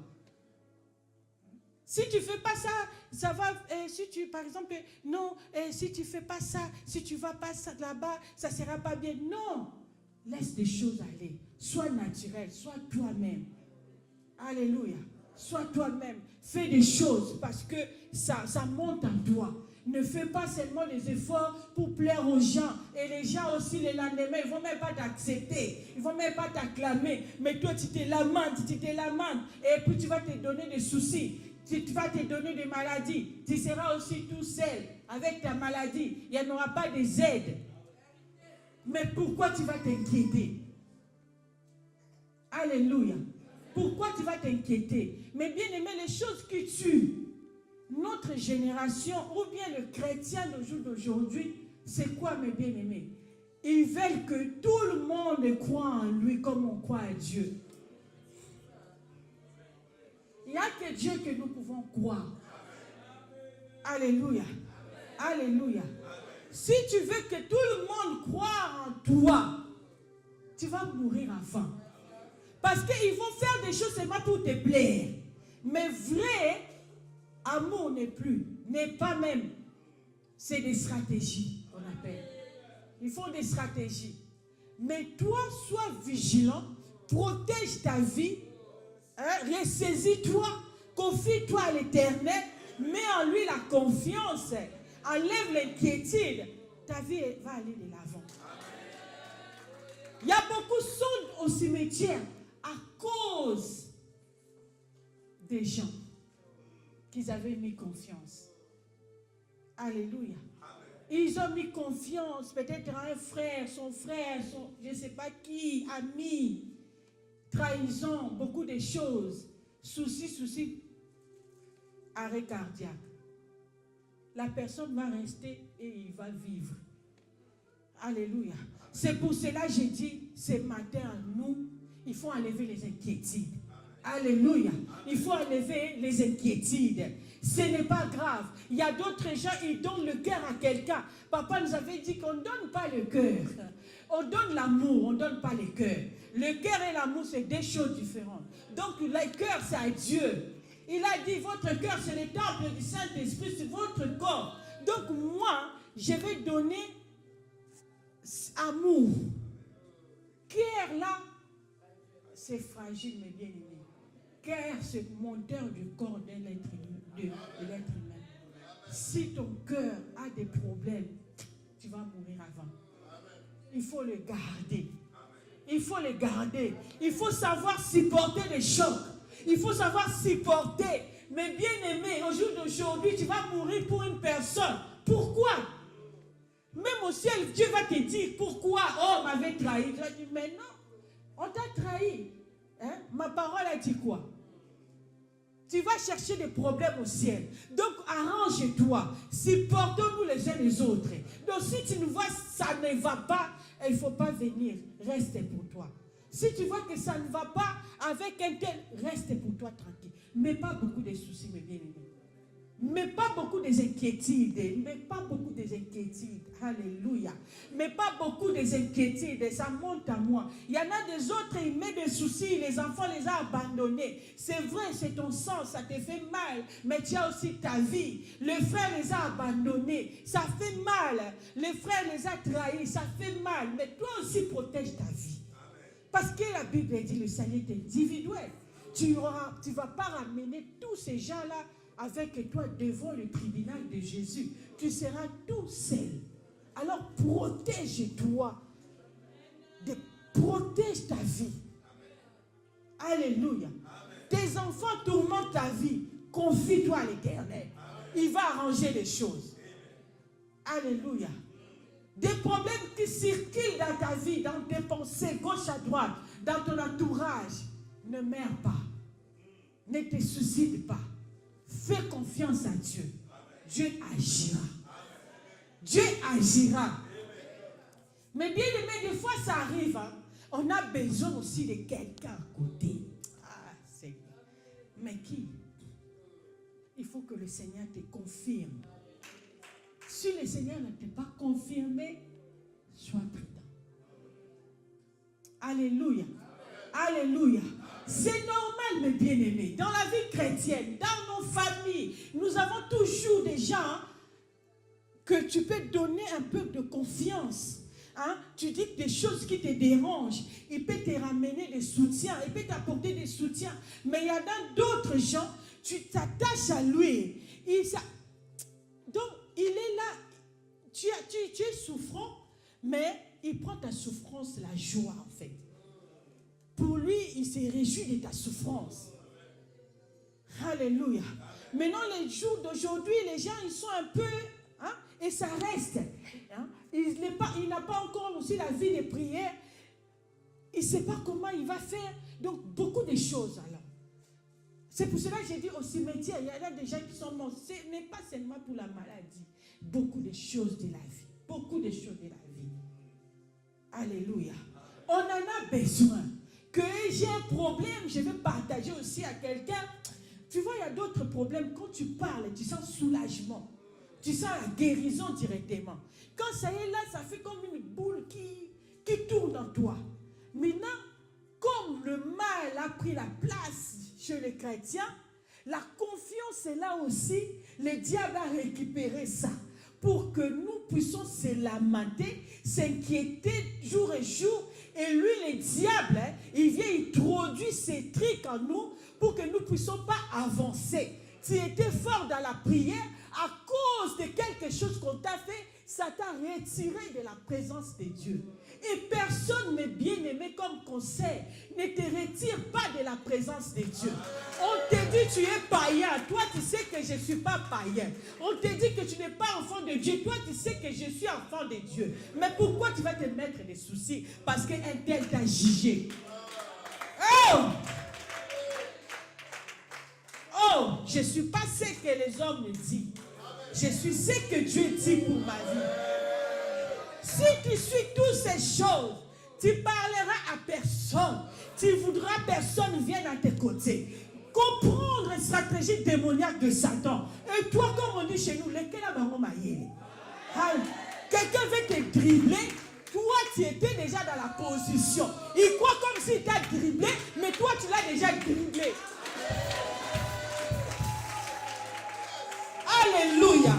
Si tu ne fais pas ça, ça va, si tu, par exemple, non, si tu ne fais pas ça, si tu ne vas pas là-bas, ça ne sera pas bien. Non, laisse des choses aller. Sois naturel, sois toi-même. Alléluia. Sois toi-même. Fais des choses parce que ça monte en toi. Ne fais pas seulement des efforts pour plaire aux gens. Et les gens aussi, le lendemain, ils ne vont même pas t'accepter. Ils ne vont même pas t'acclamer. Mais toi, tu te lamentes. Et puis, tu vas te donner des soucis. Tu vas te donner des maladies. Tu seras aussi tout seul avec ta maladie. Il n'y en aura pas des aides. Mais pourquoi tu vas t'inquiéter? Alléluia. Pourquoi tu vas t'inquiéter? Mais bien aimé, les choses qui tuent notre génération ou bien le chrétien d'aujourd'hui, c'est quoi, mes bien-aimés? Ils veulent que tout le monde croit en lui comme on croit à Dieu. Il n'y a que Dieu que nous pouvons croire. Alléluia. Alléluia. Si tu veux que tout le monde croie en toi, tu vas mourir avant. Parce qu'ils vont faire des choses seulement pour te plaire. Mais vrai amour n'est pas même. C'est des stratégies qu'on appelle. Ils font des stratégies. Mais toi, sois vigilant, protège ta vie, ressaisis-toi, confie-toi à l'Éternel, mets en lui la confiance, enlève l'inquiétude. Ta vie va aller de l'avant. Il y a beaucoup de sont au cimetière à cause des gens qu'ils avaient mis confiance. Alléluia. Ils ont mis confiance peut-être à un frère, son je ne sais pas qui, ami, trahison, beaucoup de choses, soucis, arrêt cardiaque. La personne va rester et il va vivre. Alléluia. C'est pour cela que j'ai dit ce matin à nous, il faut enlever les inquiétudes. Alléluia. Il faut enlever les inquiétudes. Ce n'est pas grave. Il y a d'autres gens, ils donnent le cœur à quelqu'un. Papa nous avait dit qu'on ne donne pas le cœur. On donne l'amour, on ne donne pas le cœur. Le cœur et l'amour, c'est deux choses différentes. Donc le cœur, c'est à Dieu. Il a dit, votre cœur, c'est le temple du Saint-Esprit, c'est votre corps. Donc moi, je vais donner amour. Cœur là, c'est fragile mais bien aimé. Cœur, c'est le moteur du corps de l'être humain. Si ton cœur a des problèmes, tu vas mourir avant. Il faut le garder. Il faut le garder. Il faut savoir supporter les chocs. Il faut savoir supporter. Mais bien aimé, au jour d'aujourd'hui, tu vas mourir pour une personne. Pourquoi? Même au ciel, Dieu va te dire pourquoi. Oh, m'avait trahi. Tu vas dire, mais non, on t'a trahi. Hein? Ma parole a dit quoi? Tu vas chercher des problèmes au ciel. Donc, arrange-toi. Supportons-nous les uns les autres. Donc, si tu nous vois, ça ne va pas, il ne faut pas venir. Reste pour toi. Si tu vois que ça ne va pas avec un tel, reste pour toi tranquille. Mais pas beaucoup de soucis, mes bien-aimés. Mais pas beaucoup des inquiétudes. Mais pas beaucoup des inquiétudes. Alléluia. Mais pas beaucoup des inquiétudes. Ça monte à moi. Il y en a des autres, ils mettent des soucis. Les enfants les ont abandonnés. C'est vrai, c'est ton sang. Ça te fait mal. Mais tu as aussi ta vie. Le frère les a abandonnés. Ça fait mal. Le frère les a trahis. Ça fait mal. Mais toi aussi, protège ta vie. Parce que la Bible dit le salut est individuel. Tu ne vas pas ramener tous ces gens-là avec toi devant le tribunal de Jésus. Tu seras tout seul. Alors protège-toi. Protège ta vie. Alléluia. Tes enfants tourmentent ta vie. Confie-toi à l'Éternel. Il va arranger les choses. Alléluia. Des problèmes qui circulent dans ta vie, dans tes pensées, gauche à droite, dans ton entourage. Ne meurs pas. Ne te suicide pas. Fais confiance à Dieu. Dieu agira. Dieu agira. Mais bien aimé, des fois ça arrive. Hein? On a besoin aussi de quelqu'un à côté. Ah, Seigneur. Mais qui? Il faut que le Seigneur te confirme. Si le Seigneur ne t'a pas confirmé, sois prudent. Alléluia. Alléluia. C'est normal, mes bien-aimés. Dans la vie chrétienne, dans nos familles, nous avons toujours des gens que tu peux donner un peu de confiance. Hein? Tu dis des choses qui te dérangent. Il peut te ramener des soutiens. Il peut t'apporter des soutiens. Mais il y a d'autres gens, tu t'attaches à lui. Donc, il est là. Tu es souffrant, mais il prend ta souffrance, la joie en fait. Pour lui, il se réjouit de ta souffrance. Alléluia. Maintenant, les jours d'aujourd'hui, les gens, ils sont un peu... Hein, et ça reste. Hein, il n'a pas encore aussi la vie de prière. Il ne sait pas comment il va faire. Donc, beaucoup de choses alors. C'est pour cela que j'ai dit au cimetière, il y a des gens qui sont morts. Ce n'est pas seulement pour la maladie. Beaucoup de choses de la vie. Beaucoup de choses de la vie. Alléluia. On en a besoin. Que j'ai un problème, je vais partager aussi à quelqu'un. Tu vois, il y a d'autres problèmes. Quand tu parles, tu sens soulagement. Tu sens la guérison directement. Quand ça y est là, ça fait comme une boule qui tourne en toi. Maintenant, comme le mal a pris la place chez les chrétiens, la confiance est là aussi. Le diable a récupéré ça pour que nous puissions se lamenter, s'inquiéter jour et jour. Et lui, le diable, il vient introduire ces trucs en nous pour que nous ne puissions pas avancer. Tu étais fort dans la prière, à cause de quelque chose qu'on t'a fait, ça t'a retiré de la présence de Dieu. Et personne n'est bien aimé comme conseil. Ne te retire pas de la présence de Dieu. On te dit tu es païen. Toi tu sais que je ne suis pas païen. On te dit que tu n'es pas enfant de Dieu. Toi tu sais que je suis enfant de Dieu. Mais pourquoi tu vas te mettre des soucis? Parce qu'un tel t'a jugé. Oh! Oh! Je ne suis pas ce que les hommes me disent. Je suis ce que Dieu dit pour ma vie. Si tu suis toutes ces choses, tu parleras à personne. Tu voudras personne vienne à tes côtés. Comprendre la stratégie démoniaque de Satan. Et toi, comme on dit chez nous, quelqu'un veut te dribbler. Toi, tu étais déjà dans la position. Il croit comme s'il t'a dribblé, mais toi, tu l'as déjà dribblé. Alléluia.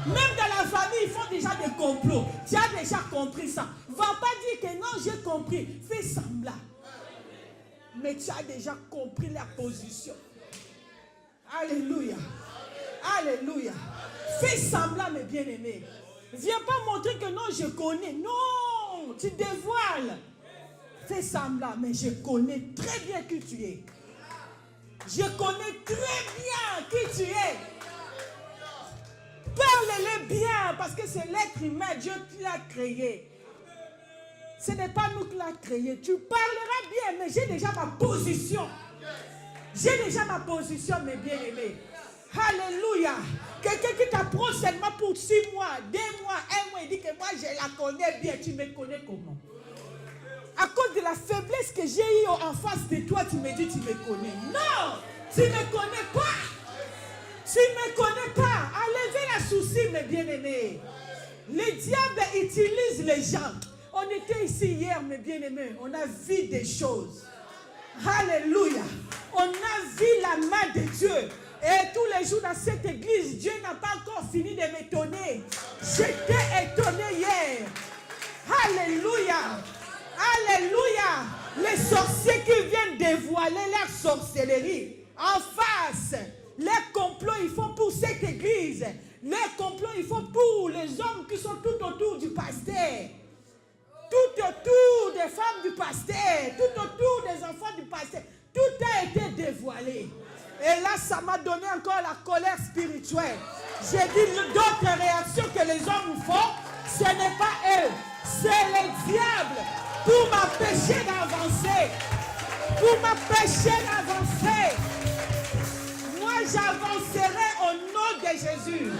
Même dans la famille, ils font déjà des complots. Tu as déjà compris ça. Va pas dire que non, j'ai compris. Fais semblant. Mais tu as déjà compris la position. Alléluia. Alléluia. Fais semblant, mes bien-aimés. Viens pas montrer que non, je connais. Non, tu dévoiles. Fais semblant, mais je connais très bien qui tu es. Je connais très bien qui tu es. Parle-les bien, parce que c'est l'être humain, Dieu qui l'a créé. Ce n'est pas nous qui l'a créé. Tu parleras bien, mais j'ai déjà ma position. J'ai déjà ma position, mes bien-aimés. Alléluia. Quelqu'un qui t'approche seulement pour 6 mois, 2 mois, 1 mois, il dit que moi je la connais bien. Tu me connais comment? À cause de la faiblesse que j'ai eue en face de toi, tu me dis tu me connais. Non, tu ne me connais pas. Tu ne me connais pas. Enlevez la souci, mes bien-aimés. Le diable utilise les gens. On était ici hier, mes bien-aimés. On a vu des choses. Alléluia. On a vu la main de Dieu. Et tous les jours dans cette église, Dieu n'a pas encore fini de m'étonner. J'étais étonné hier. Alléluia. Alléluia. Les sorciers qui viennent dévoiler leur sorcellerie en face. Les complots, ils font pour cette église. Les complots, ils font pour les hommes qui sont tout autour du pasteur. Tout autour des femmes du pasteur. Tout autour des enfants du pasteur. Tout a été dévoilé. Et là, ça m'a donné encore la colère spirituelle. J'ai dit d'autres réactions que les hommes font. Ce n'est pas eux. C'est le diable pour m'empêcher d'avancer. Pour m'empêcher d'avancer. J'avancerai au nom de Jésus.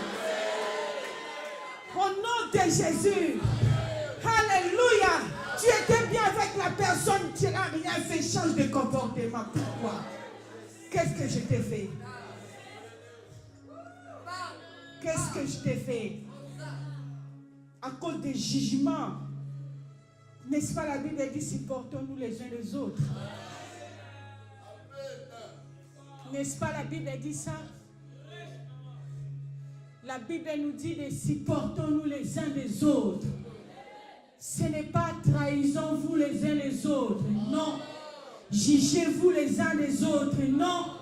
Au nom de Jésus. Alléluia. Tu étais bien avec la personne, tu n'as rien fait, change de comportement. Pourquoi? Qu'est-ce que je t'ai fait? Qu'est-ce que je t'ai fait? À cause des jugements. N'est-ce pas la Bible dit, supportons-nous les uns les autres. N'est-ce pas la Bible dit ça? La Bible nous dit de supportons-nous les uns les autres. Ce n'est pas trahissons-vous les uns les autres. Non. Jugez-vous les uns les autres. Non.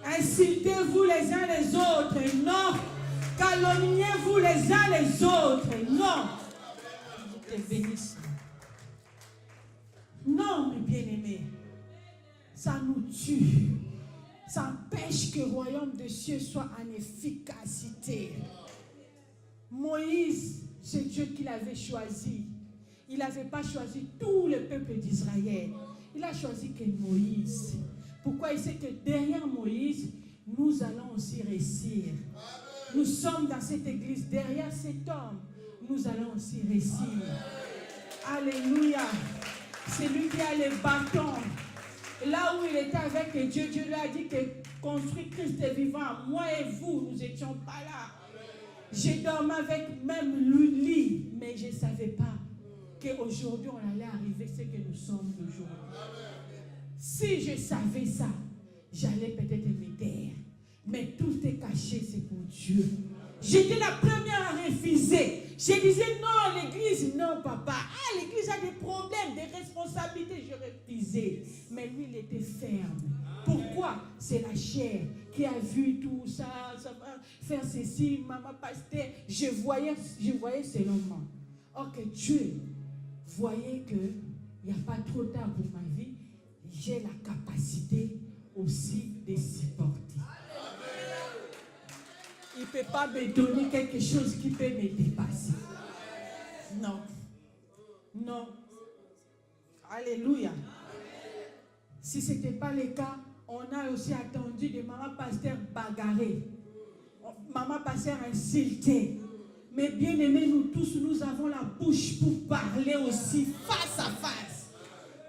Insultez-vous les uns les autres. Non. Calomniez-vous les uns les autres. Non. Je te bénisse. Non, mes bien-aimés. Ça nous tue. Ça empêche que le royaume des cieux soit en efficacité. Moïse, c'est Dieu qui l'avait choisi. Il n'avait pas choisi tout le peuple d'Israël. Il a choisi que Moïse. Pourquoi? Il sait que derrière Moïse, nous allons aussi réussir. Nous sommes dans cette église. Derrière cet homme, nous allons aussi réussir. Alléluia. C'est lui qui a les bâtons. Là où il était avec Dieu, Dieu lui a dit que construit Christ est vivant. Moi et vous, nous n'étions pas là. J'ai dormi avec même lui, mais je ne savais pas qu'aujourd'hui on allait arriver ce que nous sommes aujourd'hui. Si je savais ça, j'allais peut-être me taire. Mais tout est caché, c'est pour Dieu. J'étais la première à refuser. Je disais non, l'église, non papa. Ah, l'église a des problèmes, des responsabilités. Je refusais. Mais lui, il était ferme. Pourquoi? C'est la chair qui a vu tout ça, ça va faire ceci, maman pasteur. Je voyais selon moi. Or que Dieu voyait qu'il n'y a pas trop tard pour ma vie. J'ai la capacité aussi de supporter. Il ne peut pas me donner quelque chose qui peut me dépasser. Non. Non. Alléluia. Si ce n'était pas le cas, on a aussi attendu de maman pasteur bagarrée. Maman pasteur insultée. Mais bien aimés, nous tous, nous avons la bouche pour parler aussi face à face.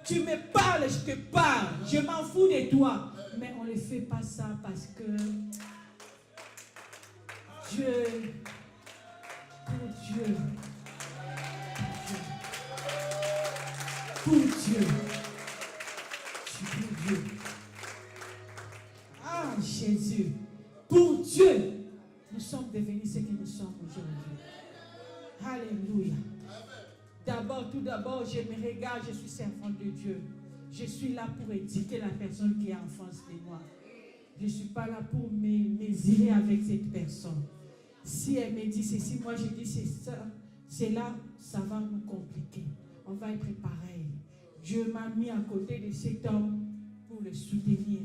Tu me parles, je te parle. Je m'en fous de toi. Mais on ne fait pas ça parce que Dieu, pour Dieu. Ah, Jésus, pour Dieu, nous sommes devenus ce que nous sommes aujourd'hui. Alléluia. Tout d'abord, je me regarde, je suis servante de Dieu. Je suis là pour éduquer la personne qui est en face de moi. Je ne suis pas là pour me mesurer avec cette personne. Si elle me dit ceci, moi je dis c'est ça, c'est là, ça va nous compliquer. On va être pareil. Dieu m'a mis à côté de cet homme pour le soutenir.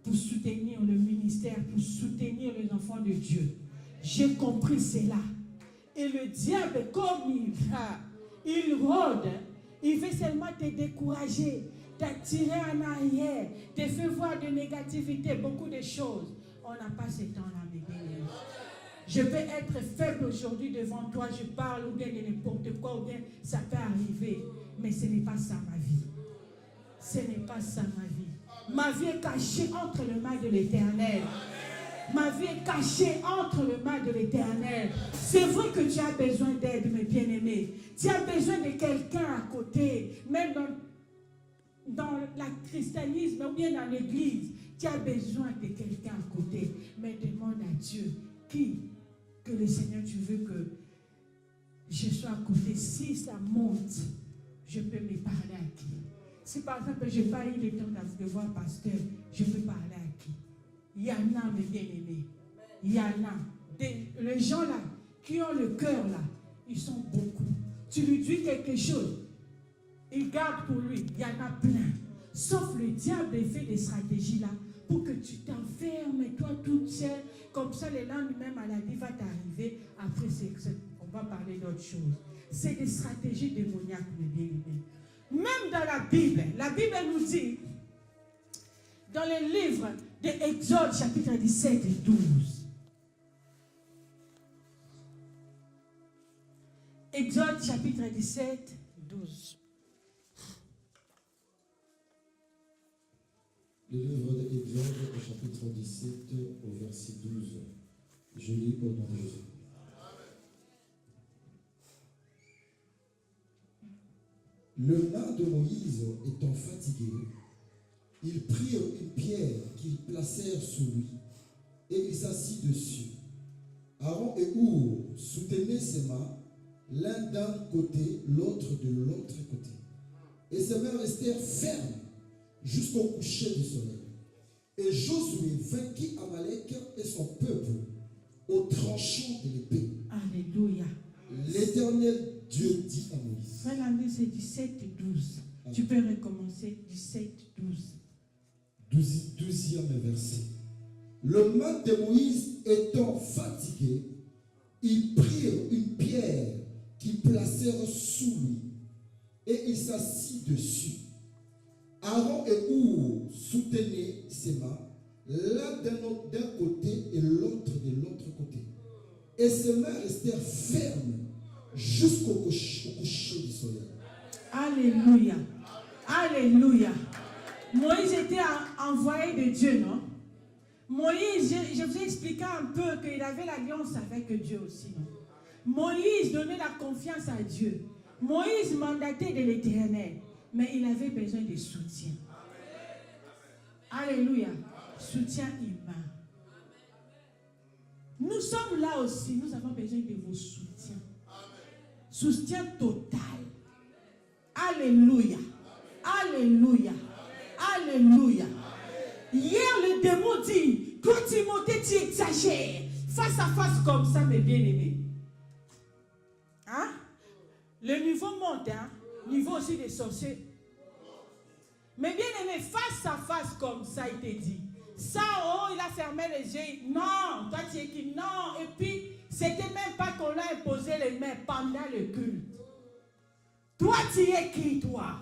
Pour soutenir le ministère, pour soutenir les enfants de Dieu. J'ai compris cela. Et le diable, comme il rôde, il veut seulement te décourager, t'attirer en arrière, te faire voir de négativité, beaucoup de choses. On n'a pas ce temps-là, mes bien-aimés. Je peux être faible aujourd'hui devant toi, je parle ou bien de n'importe quoi, ou bien ça peut arriver. Mais ce n'est pas ça ma vie. Ce n'est pas ça ma vie. Ma vie est cachée entre les mains de l'Éternel. Ma vie est cachée entre les mains de l'Éternel. C'est vrai que tu as besoin d'aide, mes bien-aimés. Tu as besoin de quelqu'un à côté, même dans le christianisme ou bien dans l'église. Tu as besoin de quelqu'un à côté. Mais demande à Dieu que le Seigneur, tu veux que je sois à côté. Si ça monte, je peux me parler à qui? Si par exemple, je n'ai pas eu le temps de voir pasteur, je peux parler à qui? Il y en a, mes bien-aimés. Il y en a. Les gens là, qui ont le cœur là, ils sont beaucoup. Tu lui dis quelque chose, il garde pour lui. Il y en a plein. Sauf le diable fait des stratégies là pour que tu t'enfermes, toi toute seule. Comme ça, le lendemain, maladie va t'arriver. Après, on va parler d'autre chose. C'est des stratégies démoniaques, mes bien-aimés. Même dans la Bible nous dit, dans le livre d'Exode, chapitre 17 et 12. Exode, chapitre 17, 12. Le livre d'Exode, au chapitre 17, au verset 12. Je lis au nom de Jésus. Le main de Moïse étant fatigué, ils prirent une pierre qu'ils placèrent sous lui, et il s'assit dessus. Aaron et Our soutenaient ses mains, l'un d'un côté, l'autre de l'autre côté. Et ses mains restèrent fermes jusqu'au coucher du soleil. Et Josué vainquit Amalek et son peuple au tranchant de l'épée. Alléluia. L'Éternel Dieu dit à Moïse. Frère Landry, c'est 17, 12. Tu peux recommencer 17, 12. 12e verset. Le main de Moïse étant fatigué, ils prirent une pierre qu'ils placèrent sous lui, et il s'assit dessus. Aaron et Our soutenaient ses mains, l'un d'un côté et l'autre de l'autre côté. Et ses mains restèrent fermes jusqu'au coucher du soleil. Alléluia. Alléluia. Moïse était envoyé de Dieu, non? Moïse, je vous ai expliqué un peu qu'il avait l'alliance avec Dieu aussi, non? Moïse donnait la confiance à Dieu. Moïse mandatait de l'Éternel, mais il avait besoin de soutien. Alléluia. Soutien humain. Nous sommes là aussi, nous avons besoin de vos soutiens. Soutien total. Alléluia. Alléluia. Alléluia. Hier, le démon dit, toi Timothée, tu exagères. Face à face comme ça, mes bien-aimés. Hein? Le niveau monte, hein? Niveau aussi des sorciers. Mais bien-aimés, face à face comme ça, il te dit. Ça, oh, il a fermé les yeux. Non, toi tu es qui? Non. Et puis, c'était même pas qu'on a imposé les mains pendant le culte. Toi, tu es qui, toi?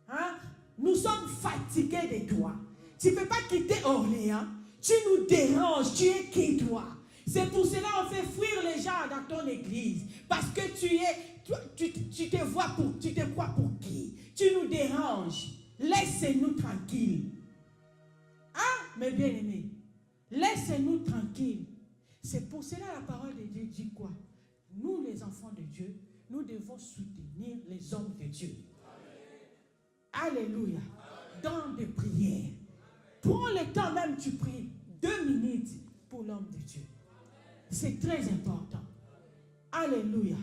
Hein? Nous sommes fatigués de toi. Tu ne peux pas quitter Orléans. Tu nous déranges. Tu es qui, toi? C'est pour cela qu'on fait fuir les gens dans ton église. Parce que tu te crois pour qui? Tu nous déranges. Laissez-nous tranquilles. Hein, mes bien-aimés? Laissez-nous tranquilles. C'est pour cela la parole de Dieu dit quoi? Nous, les enfants de Dieu, nous devons soutenir les hommes de Dieu. Alléluia. Dans des prières. Prends le temps même, tu pries 2 minutes pour l'homme de Dieu. C'est très important. Alléluia.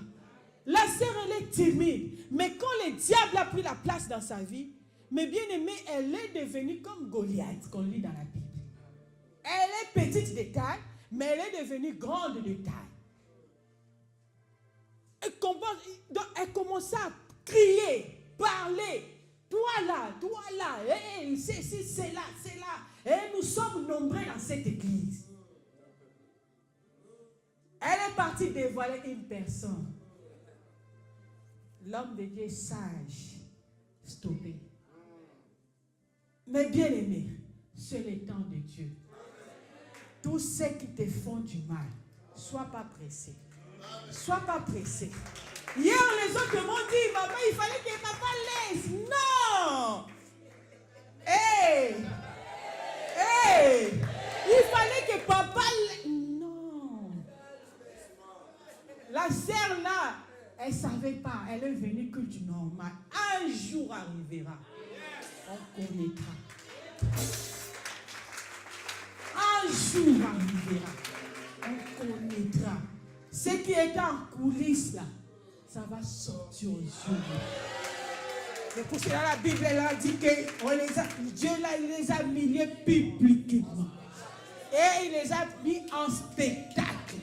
La sœur, elle est timide. Mais quand le diable a pris la place dans sa vie, mais bien aimée, elle est devenue comme Goliath, qu'on lit dans la Bible. Elle est petite de taille, mais elle est devenue grande de taille. Elle commence à crier, parler. Toi là, hey, c'est là. Et nous sommes nombreux dans cette église. Elle est partie dévoiler une personne. L'homme de Dieu est sage, stoppé. Mais bien aimé, c'est le temps de Dieu. Tous ceux qui te font du mal, sois pas pressé. Sois pas pressé. Hier, les autres m'ont dit, maman, il fallait que papa laisse. Non! Hey! Il fallait que papa laisse. Non! La sœur là, elle ne savait pas. Elle est venue que du normal. Un jour arrivera. On connaîtra. Un jour arrivera. On connaîtra. Ce qui est en coulisses là, ça va sortir aux yeux. C'est pour cela la Bible elle a dit que Dieu là, il les a humiliés publiquement. Et il les a mis en spectacle.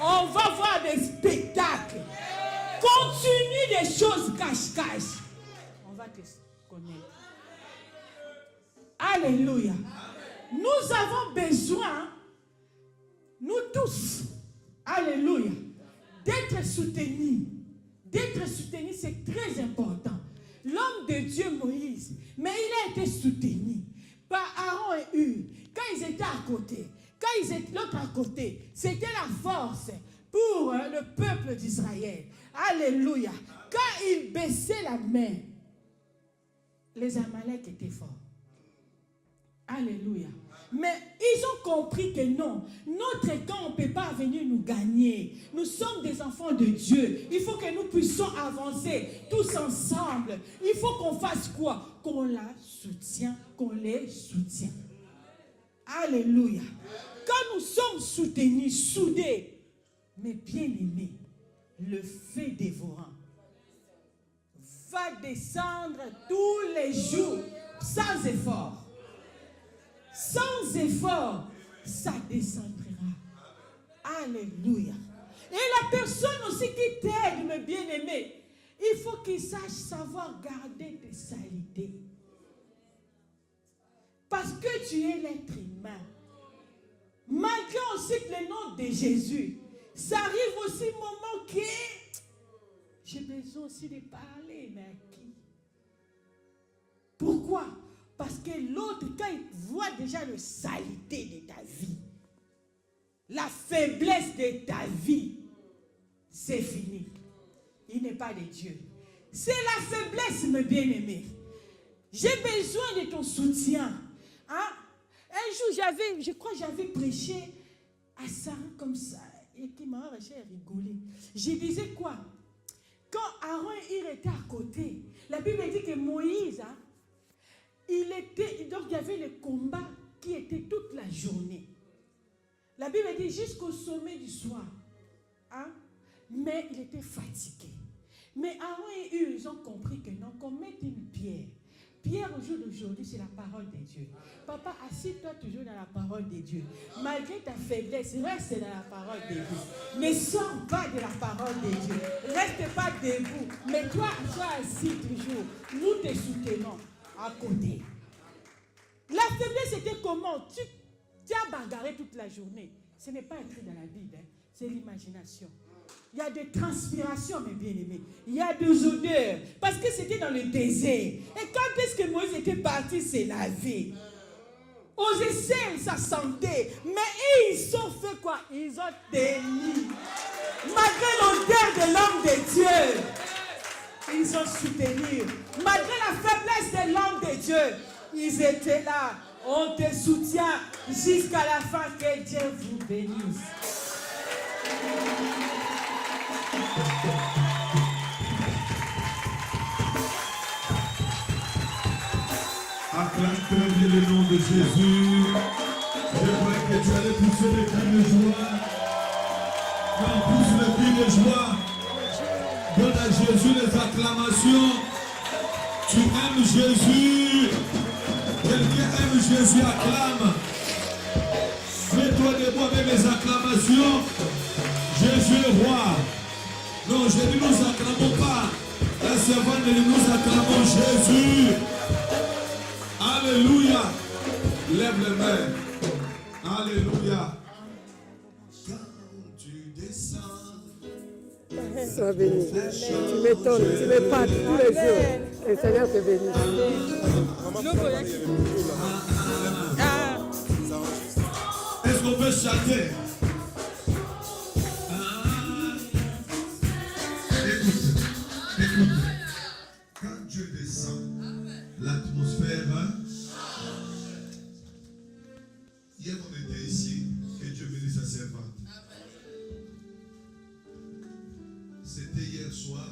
On va voir des spectacles. Continue des choses cache-cache. On va te connaître. Alléluia. Nous avons besoin, nous tous, alléluia, d'être soutenus. D'être soutenu, c'est très important. L'homme de Dieu, Moïse, mais il a été soutenu par Aaron et Hur. Quand ils étaient à côté, quand ils étaient l'autre à côté, c'était la force pour le peuple d'Israël. Alléluia. Quand ils baissaient la main, les Amaleks étaient forts. Alléluia. Mais ils ont compris que non, notre camp, on ne peut pas venir nous gagner. Nous sommes des enfants de Dieu. Il faut que nous puissions avancer tous ensemble. Il faut qu'on fasse quoi? Qu'on la soutient, qu'on les soutient. Alléluia. Quand nous sommes soutenus, soudés, mais bien aimés, le feu dévorant va descendre tous les jours sans effort. Sans effort, ça descendra. Alléluia. Et la personne aussi qui t'aide, mes bien-aimés, il faut qu'il sache savoir garder tes saletés. Parce que tu es l'être humain. Malgré aussi le nom de Jésus, ça arrive aussi un moment que j'ai besoin aussi de parler, mais à qui? Pourquoi? Parce que l'autre, quand il voit déjà la saleté de ta vie, la faiblesse de ta vie, c'est fini. Il n'est pas de Dieu. C'est la faiblesse, mes bien-aimés. J'ai besoin de ton soutien. Hein? Un jour, je crois que j'avais prêché à Sarah comme ça, et qui m'a rigolé. Je disais quoi? quand Aaron et Hur étaient à côté, la Bible dit que Moïse, hein, donc il y avait le combat qui était toute la journée. La Bible dit jusqu'au sommet du soir. Hein, mais il était fatigué. Mais Aaron et Hur, ils ont compris que non, qu'on mette une pierre. Pierre au jour d'aujourd'hui, c'est la parole de Dieu. Papa, assis-toi toujours dans la parole de Dieu. Malgré ta faiblesse, reste dans la parole de Dieu. Ne sors pas de la parole de Dieu. Reste pas debout. Mais toi, sois assis toujours. Nous te soutenons à côté. La faiblesse, c'était comment? Tu as bagarré toute la journée. Ce n'est pas écrit dans la Bible, hein. C'est l'imagination. Il y a des transpirations, mes bien-aimés. Il y a des odeurs. Parce que c'était dans le désert. Et quand est-ce que Moïse était parti se laver? On essaie sa santé. Mais ils ont fait quoi? Ils ont tenu. Malgré l'odeur de l'homme de Dieu, ils ont soutenu. Malgré la faiblesse de l'homme de Dieu, ils étaient là. On te soutient jusqu'à la fin. Que Dieu vous bénisse. Acclame très bien le nom de Jésus. Je crois que tu allais pousser des cris de joie. Quand pousse le cri de joie, donne à Jésus les acclamations. Tu aimes Jésus. Quelqu'un aime Jésus, acclame. Mets-toi debout avec mes acclamations. Jésus est roi. Non, je ne nous acclamons pas. La servante de nous acclamons Jésus. Alléluia. Lève les mains. Alléluia. Quand tu descends, Sois béni. Tu m'étonnes, tu m'épates tous les jours. Et le Seigneur te bénisse. est-ce qu'on peut chanter? Écoute, écoute. Quand Dieu descend, l'atmosphère change. Hier, on était ici et Dieu bénit sa servante. C'était hier soir.